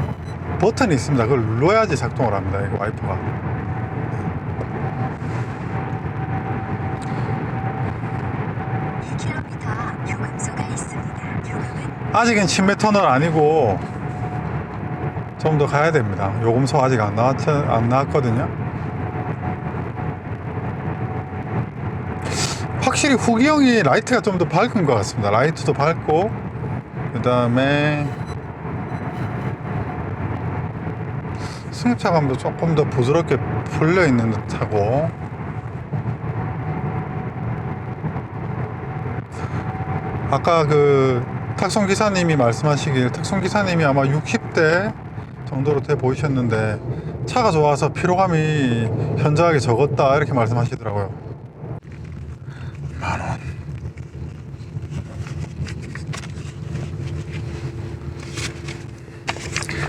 버튼이 있습니다. 그걸 눌러야지 작동을 합니다. 이거 와이퍼가. 2km 앞 요금소가 있습니다. 요금은 아직은 친매 터널 아니고 좀 더 가야 됩니다. 요금소 아직 안 나왔거든요. 확실히 후기형이 라이트가 좀 더 밝은 것 같습니다. 라이트도 밝고 그 다음에 승차감도 조금 더 부드럽게 풀려 있는 듯하고 아까 그 탁송 기사님이 말씀하시길 탁송 기사님이 아마 60대 정도로 돼 보이셨는데 차가 좋아서 피로감이 현저하게 적었다 이렇게 말씀하시더라고요. 10,000원.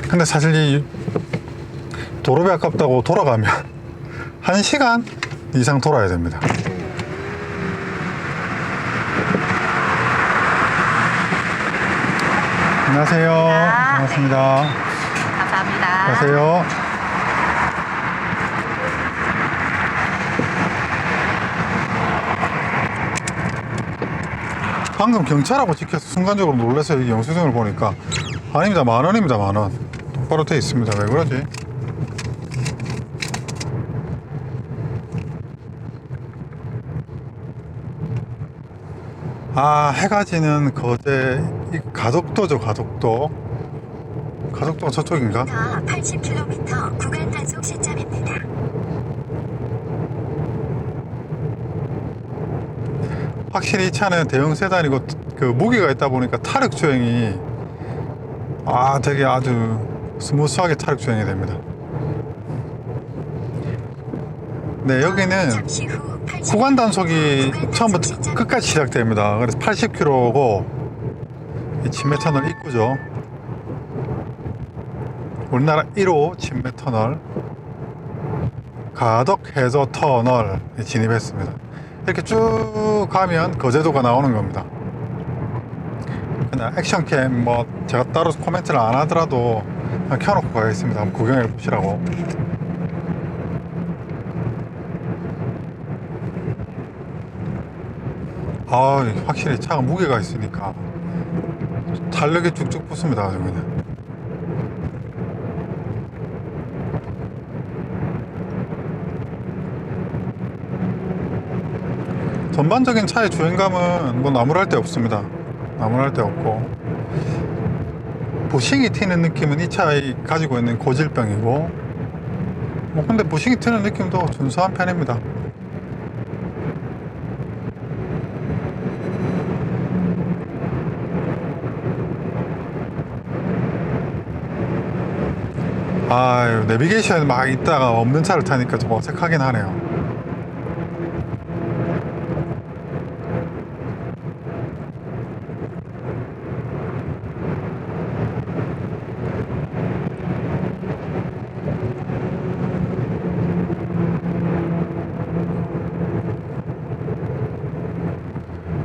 근데 사실 이 도로비 아깝다고 돌아가면 1시간 이상 돌아야 됩니다. 안녕하세요. 반갑습니다. 감사합니다. 안녕하세요. 방금 경찰하고 찍혀서 순간적으로 놀라서 이 영수증을 보니까 아닙니다. 10,000원입니다. 10,000원. 똑바로 돼 있습니다. 왜 그러지? 해가 지는 거제 이 가덕도죠. 가덕도가 저쪽인가? 80km 구간 단속 시점입니다. 확실히 이 차는 대형 세단이고 그 무게가 있다 보니까 타력 주행이 되게 아주 스무스하게 타력 주행이 됩니다. 네, 여기는 잠시 후 80km 구간 단속이 구간 단속 처음부터 시점. 끝까지 시작됩니다. 그래서 80km고 이 친매터널 입구죠. 우리나라 1호 친매터널 가덕 해저 터널에 진입했습니다. 이렇게 쭉 가면 거제도가 나오는 겁니다. 그냥 액션캠 뭐 제가 따로 코멘트를 안 하더라도 그냥 켜놓고 가겠습니다. 한번 구경해 보시라고. 아, 확실히 차가 무게가 있으니까 탄력이 쭉쭉 붙습니다. 아주 그냥. 전반적인 차의 주행감은 뭐 나무랄 데 없습니다. 나무랄 데 없고, 부싱이 튀는 느낌은 이 차가 가지고 있는 고질병이고, 뭐 근데 부싱이 튀는 느낌도 준수한 편입니다. 아유, 내비게이션 막 있다가 없는 차를 타니까 좀 어색하긴 하네요.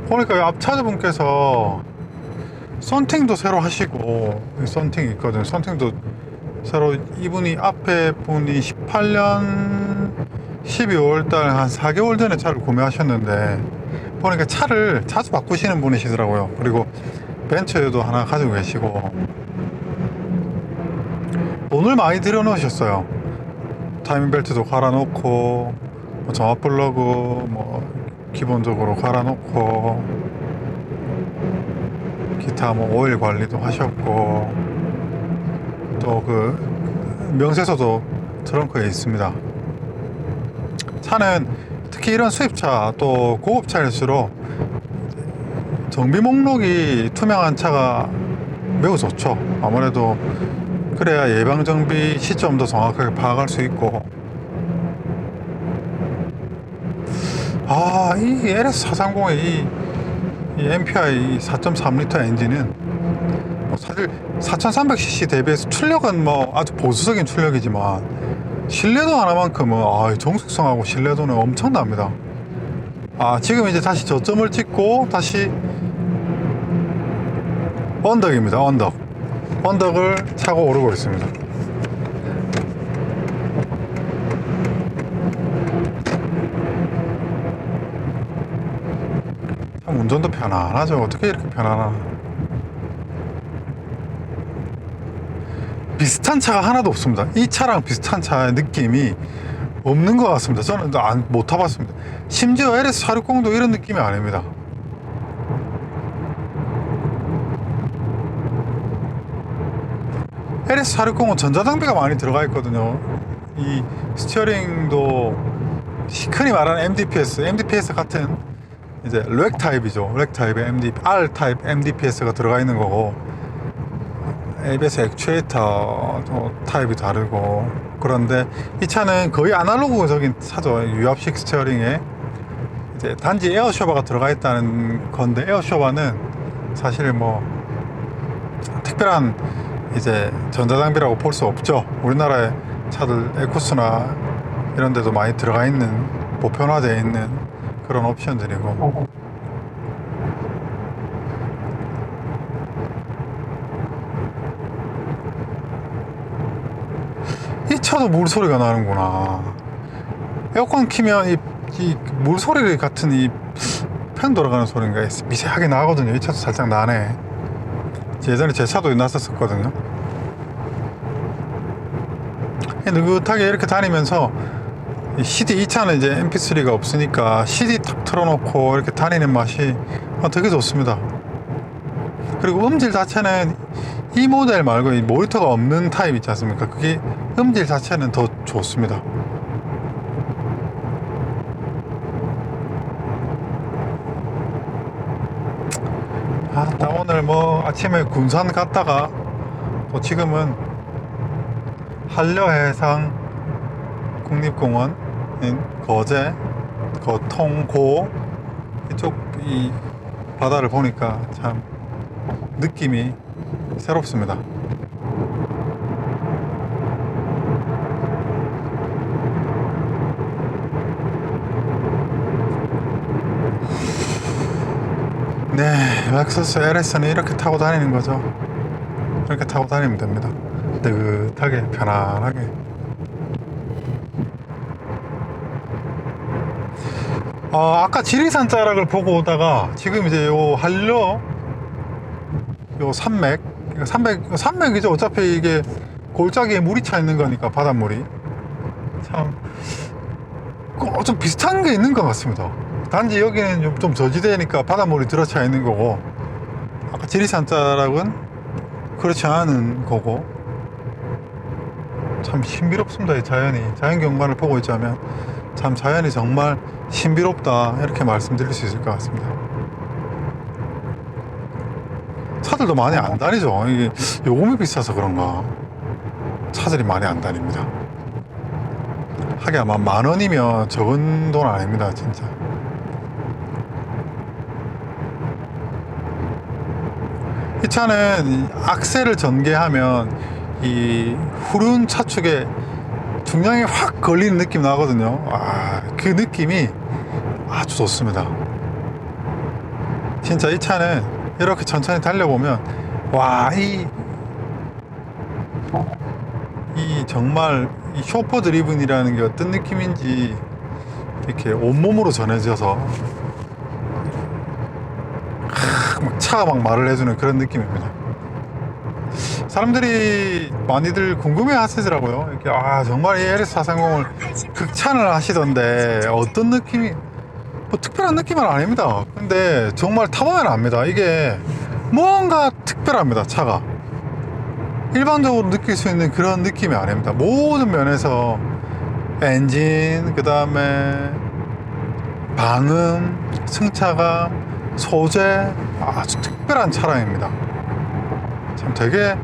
보니까 앞차주분께서 썬팅도 새로 하시고, 썬팅이 있거든요. 썬팅도 새로, 이분이 앞에 분이 18년 12월 달 한 4개월 전에 차를 구매하셨는데, 보니까 차를 자주 바꾸시는 분이시더라고요. 그리고 벤츠도 하나 가지고 계시고, 돈을 많이 들여 놓으셨어요. 타이밍 벨트도 갈아놓고, 뭐 정압 플러그 뭐 기본적으로 갈아놓고, 기타 뭐 오일 관리도 하셨고, 또 그 명세서도 트렁크에 있습니다. 차는 특히 이런 수입차 또 고급차일수록 정비 목록이 투명한 차가 매우 좋죠. 아무래도 그래야 예방 정비 시점도 정확하게 파악할 수 있고. 아, 이 LS430의 이 MPI 4.3L 엔진은 사실 4300cc 대비해서 출력은 뭐 아주 보수적인 출력이지만 신뢰도 하나만큼은 정숙성하고 신뢰도는 엄청납니다. 지금 이제 다시 저점을 찍고 다시 언덕입니다. 언덕을 차고 오르고 있습니다. 참 운전도 편안하죠. 어떻게 이렇게 편안하나. 비슷한 차가 하나도 없습니다. 이 차랑 비슷한 차의 느낌이 없는 것 같습니다. 저는 못 타봤습니다. 심지어 LS460도 이런 느낌이 아닙니다. LS460은 전자장비가 많이 들어가 있거든요. 이 스티어링도 흔히 말하는 MDPS 같은 이제 렉 타입이죠. 렉 타입의 R 타입 MDPS가 들어가 있는 거고, ABS 액추에이터 타입이 다르고. 그런데 이 차는 거의 아날로그적인 차죠. 유압식 스티어링에 이제 단지 에어쇼바가 들어가 있다는 건데, 에어쇼바는 사실 뭐 특별한 이제 전자장비라고 볼 수 없죠. 우리나라의 차들 에쿠스나 이런 데도 많이 들어가 있는, 보편화되어 있는 그런 옵션들이고. 이 차도 물소리가 나는구나. 에어컨 키면 이 물소리 같은 이 팬 돌아가는 소리인가 미세하게 나거든요. 이 차도 살짝 나네. 예전에 제 차도 났었거든요. 느긋하게 이렇게 다니면서 CD, 이 차는 이제 MP3가 없으니까 CD 탁 틀어놓고 이렇게 다니는 맛이 되게 좋습니다. 그리고 음질 자체는 이 모델 말고 이 모니터가 없는 타입 있지 않습니까? 그게 음질 자체는 더 좋습니다. 나 오늘 뭐 아침에 군산 갔다가 또 지금은 한려해상 국립공원인 거제, 통고 이쪽 이 바다를 보니까 참 느낌이 새롭습니다. 네, 렉서스 LS는 이렇게 타고 다니는 거죠. 이렇게 타고 다니면 됩니다. 느긋하게, 편안하게. 아까 지리산 자락을 보고 오다가 지금 이제 요 한려 요 산맥이죠. 어차피 이게 골짜기에 물이 차 있는 거니까 바닷물이 참 좀 비슷한 게 있는 것 같습니다. 단지 여기는 좀 저지대니까 바닷물이 들어차 있는 거고, 아까 지리산 자락은 그렇지 않은 거고, 참 신비롭습니다. 이 자연 경관을 보고 있자면 참 자연이 정말 신비롭다, 이렇게 말씀드릴 수 있을 것 같습니다. 차들도 많이 안 다니죠. 이게 요금이 비싸서 그런가 차들이 많이 안 다닙니다. 하긴 아마 10,000원이면 적은 돈 아닙니다, 진짜. 이 차는 악셀을 전개하면 이 후륜 차축에 중량이 확 걸리는 느낌 나거든요. 그 느낌이 아주 좋습니다. 진짜 이 차는 이렇게 천천히 달려보면 이 정말 이 쇼퍼 드리븐이라는 게 어떤 느낌인지 이렇게 온몸으로 전해져서 막 차가 막 말을 해주는 그런 느낌입니다. 사람들이 많이들 궁금해 하시더라고요. 이렇게 정말 이 LS430을 극찬을 하시던데 어떤 느낌이, 뭐 특별한 느낌은 아닙니다. 근데 정말 타보면 압니다. 이게 뭔가 특별합니다. 차가 일반적으로 느낄 수 있는 그런 느낌이 아닙니다. 모든 면에서 엔진, 그 다음에 방음, 승차감, 소재, 아주 특별한 차량입니다. 참 되게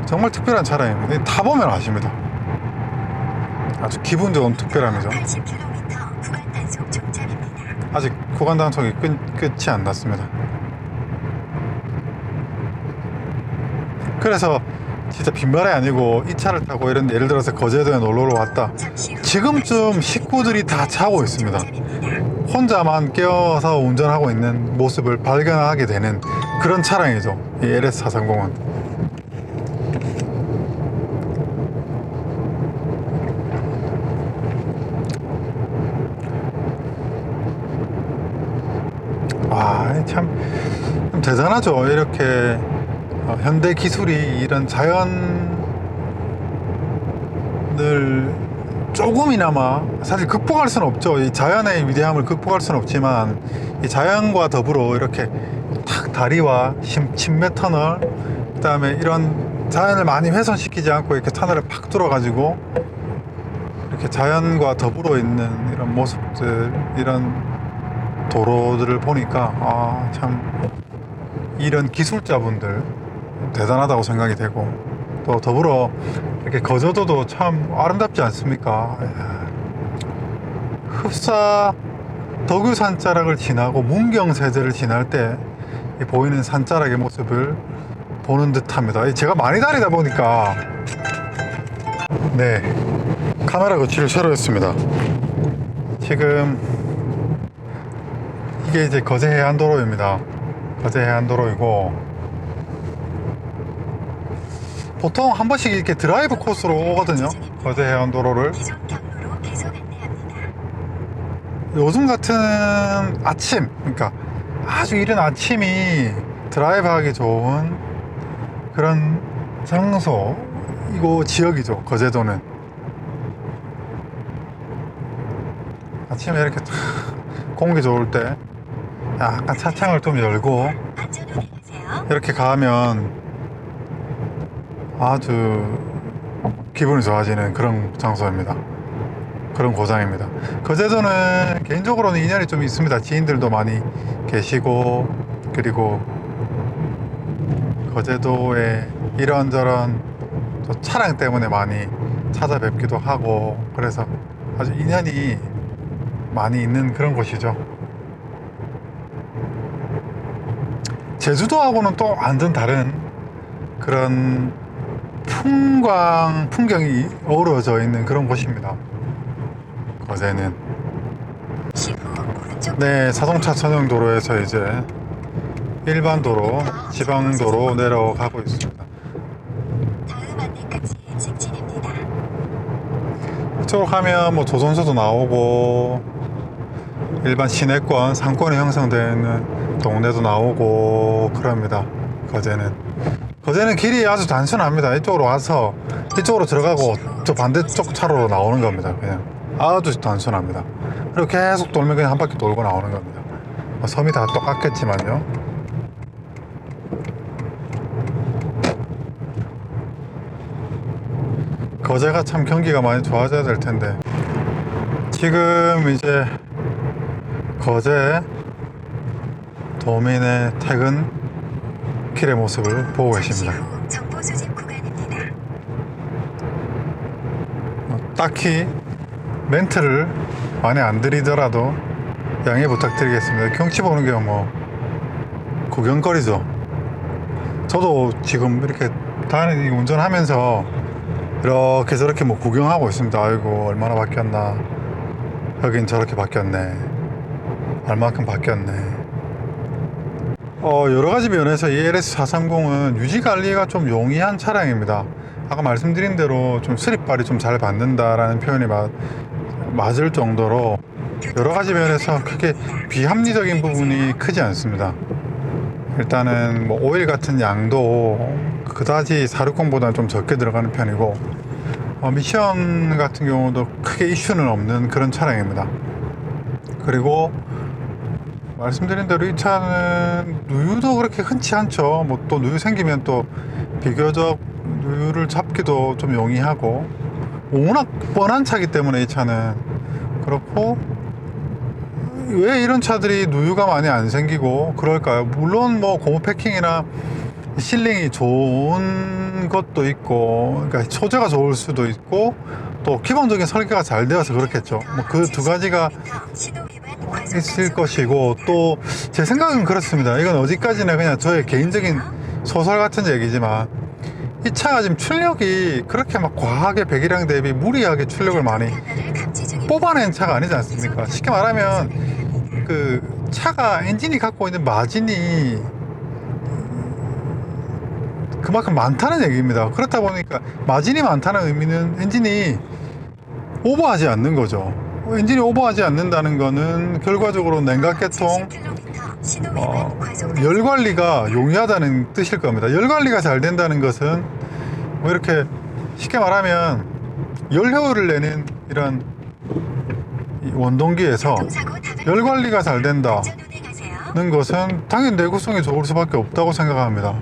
정말 특별한 차량입니다. 타보면 아십니다. 아주 기분 좋은 특별함이죠. 80km 구간 단속 종점입니다. 아직 구간 단속이 끝이 안 났습니다. 그래서 진짜 빈말이 아니고 이 차를 타고 이런, 예를 들어서 거제도에 놀러 왔다, 지금쯤 식구들이 다 자고 있습니다. 혼자만 깨어서 운전하고 있는 모습을 발견하게 되는 그런 차량이죠, 이 LS430은. 참 대단하죠. 이렇게 현대 기술이 이런 자연을 조금이나마, 사실 극복할 수는 없죠. 이 자연의 위대함을 극복할 수는 없지만, 이 자연과 더불어 이렇게 탁 다리와 침매 터널, 그 다음에 이런 자연을 많이 훼손시키지 않고 이렇게 터널을 팍 뚫어가지고 이렇게 자연과 더불어 있는 이런 모습들, 이런 도로들을 보니까 참 이런 기술자분들 대단하다고 생각이 되고, 또 더불어 이렇게 거제도도 참 아름답지 않습니까? 흡사 덕유 산자락을 지나고 문경세제를 지날 때 보이는 산자락의 모습을 보는 듯합니다. 제가 많이 다니다 보니까 카메라 거치를 새로 했습니다. 지금 이게 이제 거제 해안도로입니다. 거제 해안도로이고, 보통 한 번씩 이렇게 드라이브 코스로 오거든요, 거제 해안도로를. 기존 경로로 계속 안내합니다. 요즘 같은 아침, 그러니까 아주 이른 아침이 드라이브 하기 좋은 그런 장소이고 지역이죠, 거제도는. 아침에 이렇게 공기 좋을 때 약간 차창을 좀 열고 안전운행 하세요. 이렇게 가면 아주 기분이 좋아지는 그런 장소입니다. 그런 고장입니다. 거제도는 개인적으로는 인연이 좀 있습니다. 지인들도 많이 계시고, 그리고 거제도에 이런저런 또 차량 때문에 많이 찾아뵙기도 하고, 그래서 아주 인연이 많이 있는 그런 곳이죠. 제주도하고는 또 완전 다른 그런 풍경이 어우러져 있는 그런 곳입니다, 거제는. 자동차 전용 도로에서 이제 일반 도로, 지방도로 내려가고 있습니다. 다음 안내까지 직진입니다. 이쪽으로 가면 뭐 조선소도 나오고, 일반 시내권, 상권이 형성되는 동네도 나오고 그럽니다. 거제는 길이 아주 단순합니다. 이쪽으로 와서 이쪽으로 들어가고 저 반대쪽 차로로 나오는 겁니다. 그냥 아주 단순합니다. 그리고 계속 돌면 그냥 한 바퀴 돌고 나오는 겁니다. 섬이 다 똑같겠지만요. 거제가 참 경기가 많이 좋아져야 될 텐데 지금 이제 거제 도민의 퇴근 길의 모습을 보고 계십니다. 정보 수집 구간입니다. 딱히 멘트를 많이 안 드리더라도 양해 부탁드리겠습니다. 경치 보는 게 뭐 구경거리죠. 저도 지금 이렇게 운전하면서 이렇게 저렇게 뭐 구경하고 있습니다. 아이고 얼마나 바뀌었나. 여긴 저렇게 바뀌었네. 얼마큼 바뀌었네. 여러 가지 면에서 이 LS430은 유지 관리가 좀 용이한 차량입니다. 아까 말씀드린 대로 좀 슬립발이 좀 잘 받는다라는 표현이 맞을 정도로 여러 가지 면에서 크게 비합리적인 부분이 크지 않습니다. 일단은 뭐 오일 같은 양도 그다지 460보다는 좀 적게 들어가는 편이고 미션 같은 경우도 크게 이슈는 없는 그런 차량입니다. 그리고 말씀드린 대로 이 차는 누유도 그렇게 흔치 않죠. 뭐 또 누유 생기면 또 비교적 누유를 잡기도 좀 용이하고 워낙 뻔한 차기 때문에 이 차는 그렇고 왜 이런 차들이 누유가 많이 안 생기고 그럴까요? 물론 뭐 고무 패킹이나 실링이 좋은 것도 있고 그러니까 소재가 좋을 수도 있고 또 기본적인 설계가 잘 되어서 그렇겠죠. 뭐 그 두 가지가 있을 것이고 또 제 생각은 그렇습니다. 이건 어디까지나 그냥 저의 개인적인 소설 같은 얘기지만 이 차가 지금 출력이 그렇게 막 과하게 배기량 대비 무리하게 출력을 많이 뽑아낸 차가 아니지 않습니까? 쉽게 말하면 그 차가 엔진이 갖고 있는 마진이 그만큼 많다는 얘기입니다. 그렇다 보니까 마진이 많다는 의미는 엔진이 오버하지 않는 거죠. 엔진이 오버하지 않는다는 거는 결과적으로 냉각계통 열 관리가 용이하다는 뜻일 겁니다. 열 관리가 잘 된다는 것은 뭐 이렇게 쉽게 말하면 열 효율을 내는 이런 원동기에서 열 관리가 잘 된다는 것은 당연히 내구성이 좋을 수밖에 없다고 생각합니다.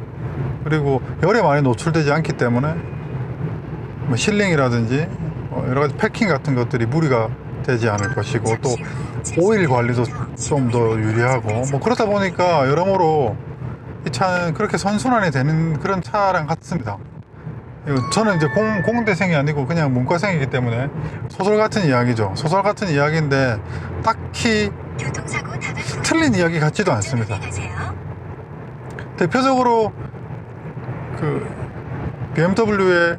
그리고 열에 많이 노출되지 않기 때문에 뭐 실링이라든지 여러 가지 패킹 같은 것들이 무리가 되지 않을 것이고 또 오일 관리도 좀 더 유리하고 뭐 그렇다 보니까 여러모로 이 차는 그렇게 선순환이 되는 그런 차랑 같습니다. 저는 이제 공대생이 아니고 그냥 문과생이기 때문에 소설 같은 이야기죠. 소설 같은 이야기인데 딱히 틀린 이야기 같지도 않습니다. 대표적으로 그 BMW의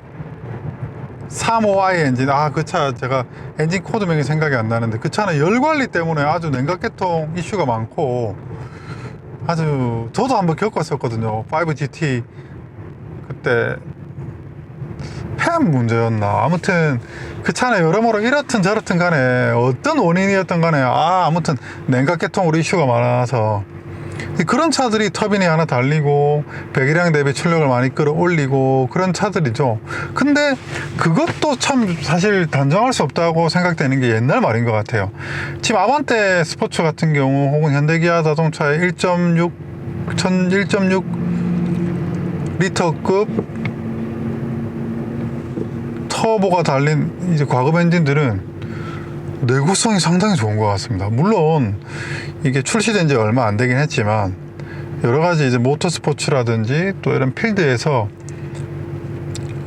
35i 엔진, 그 차 제가 엔진 코드명이 생각이 안 나는데 그 차는 열 관리 때문에 아주 냉각계통 이슈가 많고 아주 저도 한번 겪었었거든요. 5GT 그때 팬 문제였나 아무튼 그 차는 여러모로 이렇든 저렇든 간에 어떤 원인이었던 간에 아무튼 냉각계통으로 이슈가 많아서 그런 차들이 터빈이 하나 달리고 배기량 대비 출력을 많이 끌어올리고 그런 차들이죠. 근데 그것도 참 사실 단정할 수 없다고 생각되는 게 옛날 말인 것 같아요. 지금 아반떼 스포츠 같은 경우 혹은 현대기아 자동차의 1.6 리터급 터보가 달린 이제 과급 엔진들은 내구성이 상당히 좋은 것 같습니다. 물론 이게 출시된 지 얼마 안 되긴 했지만 여러 가지 이제 모터스포츠라든지 또 이런 필드에서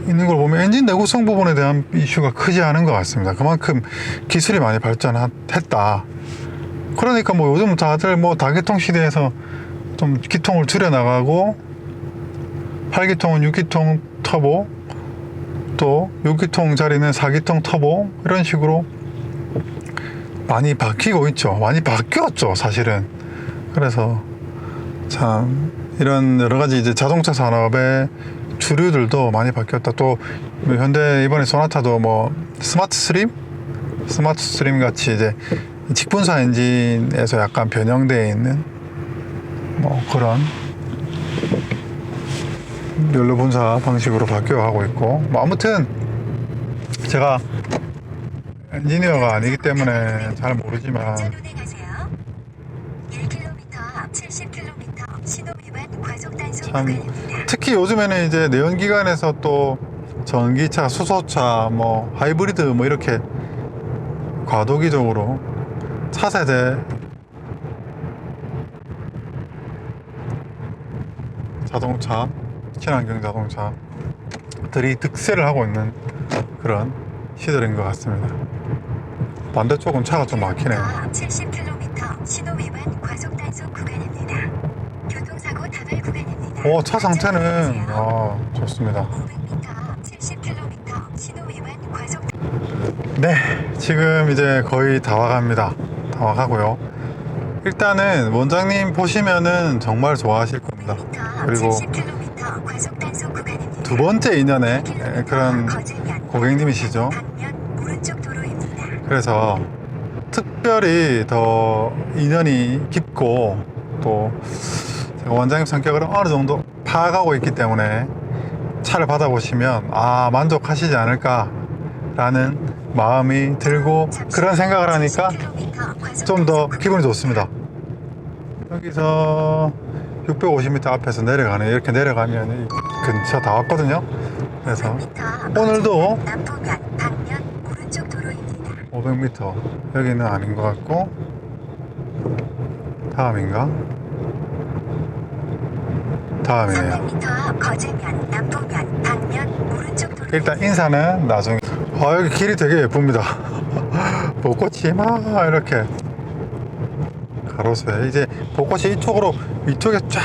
있는 걸 보면 엔진 내구성 부분에 대한 이슈가 크지 않은 것 같습니다. 그만큼 기술이 많이 발전했다. 그러니까 뭐 요즘 다들 뭐 다기통 시대에서 좀 기통을 줄여나가고 8기통은 6기통 터보 또 6기통 자리는 4기통 터보 이런 식으로 많이 바뀌고 있죠. 많이 바뀌었죠, 사실은. 그래서 참 이런 여러 가지 이제 자동차 산업의 주류들도 많이 바뀌었다. 또 현대 이번에 소나타도 뭐 스마트 스트림 같이 이제 직분사 엔진에서 약간 변형되어 있는 뭐 그런 연료 분사 방식으로 바뀌어 가고 있고, 뭐 아무튼 제가 엔지니어가 아니기 때문에 잘 모르지만 운전 운행하세요. 1km 앞 70km 신호 위반 과속 단속 참 구간입니다. 특히 요즘에는 이제 내연기관에서 또 전기차, 수소차, 뭐 하이브리드 뭐 이렇게 과도기적으로 차세대 자동차, 친환경 자동차들이 득세를 하고 있는 그런 시절인 것 같습니다. 반대쪽은 차가 좀 막히네요. 앞 70km 신호 위반 과속 단속 구간입니다. 교통사고 다발 구간입니다. 오, 차 상태는 좋습니다. 500m 앞 70km 신호 위반 과속 네, 지금 이제 거의 다 와갑니다. 다 와가고요. 일단은 원장님 보시면은 정말 좋아하실 겁니다. 그리고 70km 과속 단속 구간입니다. 두 번째 인연의 그런 고객님이시죠. 반면 오른쪽 도로입니다. 그래서 특별히 더 인연이 깊고, 또 제가 원장님 성격을 어느 정도 파악하고 있기 때문에 차를 받아보시면 만족하시지 않을까라는 마음이 들고, 그런 생각을 하니까 좀 더 기분이 좋습니다. 여기서 650m 앞에서 내려가네. 이렇게 내려가면 이 근처 다 왔거든요. 그래서 오늘도 남부면 방면 오른쪽 도로입니다. 500m 여기는 아닌 것 같고, 다음인가? 다음이네요. 300m 앞 거제면 남부면 방면 오른쪽 도로. 일단 인사는 나중에. 여기 길이 되게 예쁩니다. 벚꽃이 막 이렇게 가로수에 이제 벚꽃이 이쪽에 쫙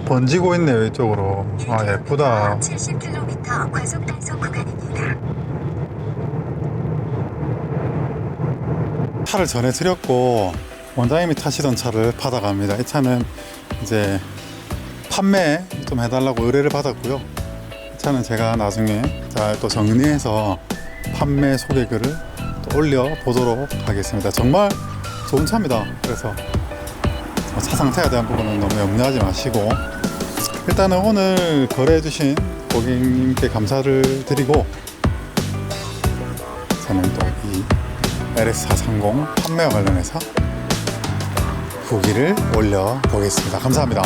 번지고 있네요. 이쪽으로. 예쁘다. 70km 과속 단속 구간입니다. 차를 전해드렸고, 원장님이 타시던 차를 받아갑니다. 이 차는 이제 판매 좀 해달라고 의뢰를 받았고요. 이 차는 제가 나중에 잘 또 정리해서 판매 소개글을 또 올려보도록 하겠습니다. 정말 좋은 차입니다. 그래서 차 상태에 대한 부분은 너무 염려하지 마시고, 일단은 오늘 거래해주신 고객님께 감사를 드리고, 저는 또 이 LS430 판매와 관련해서 후기를 올려보겠습니다. 감사합니다.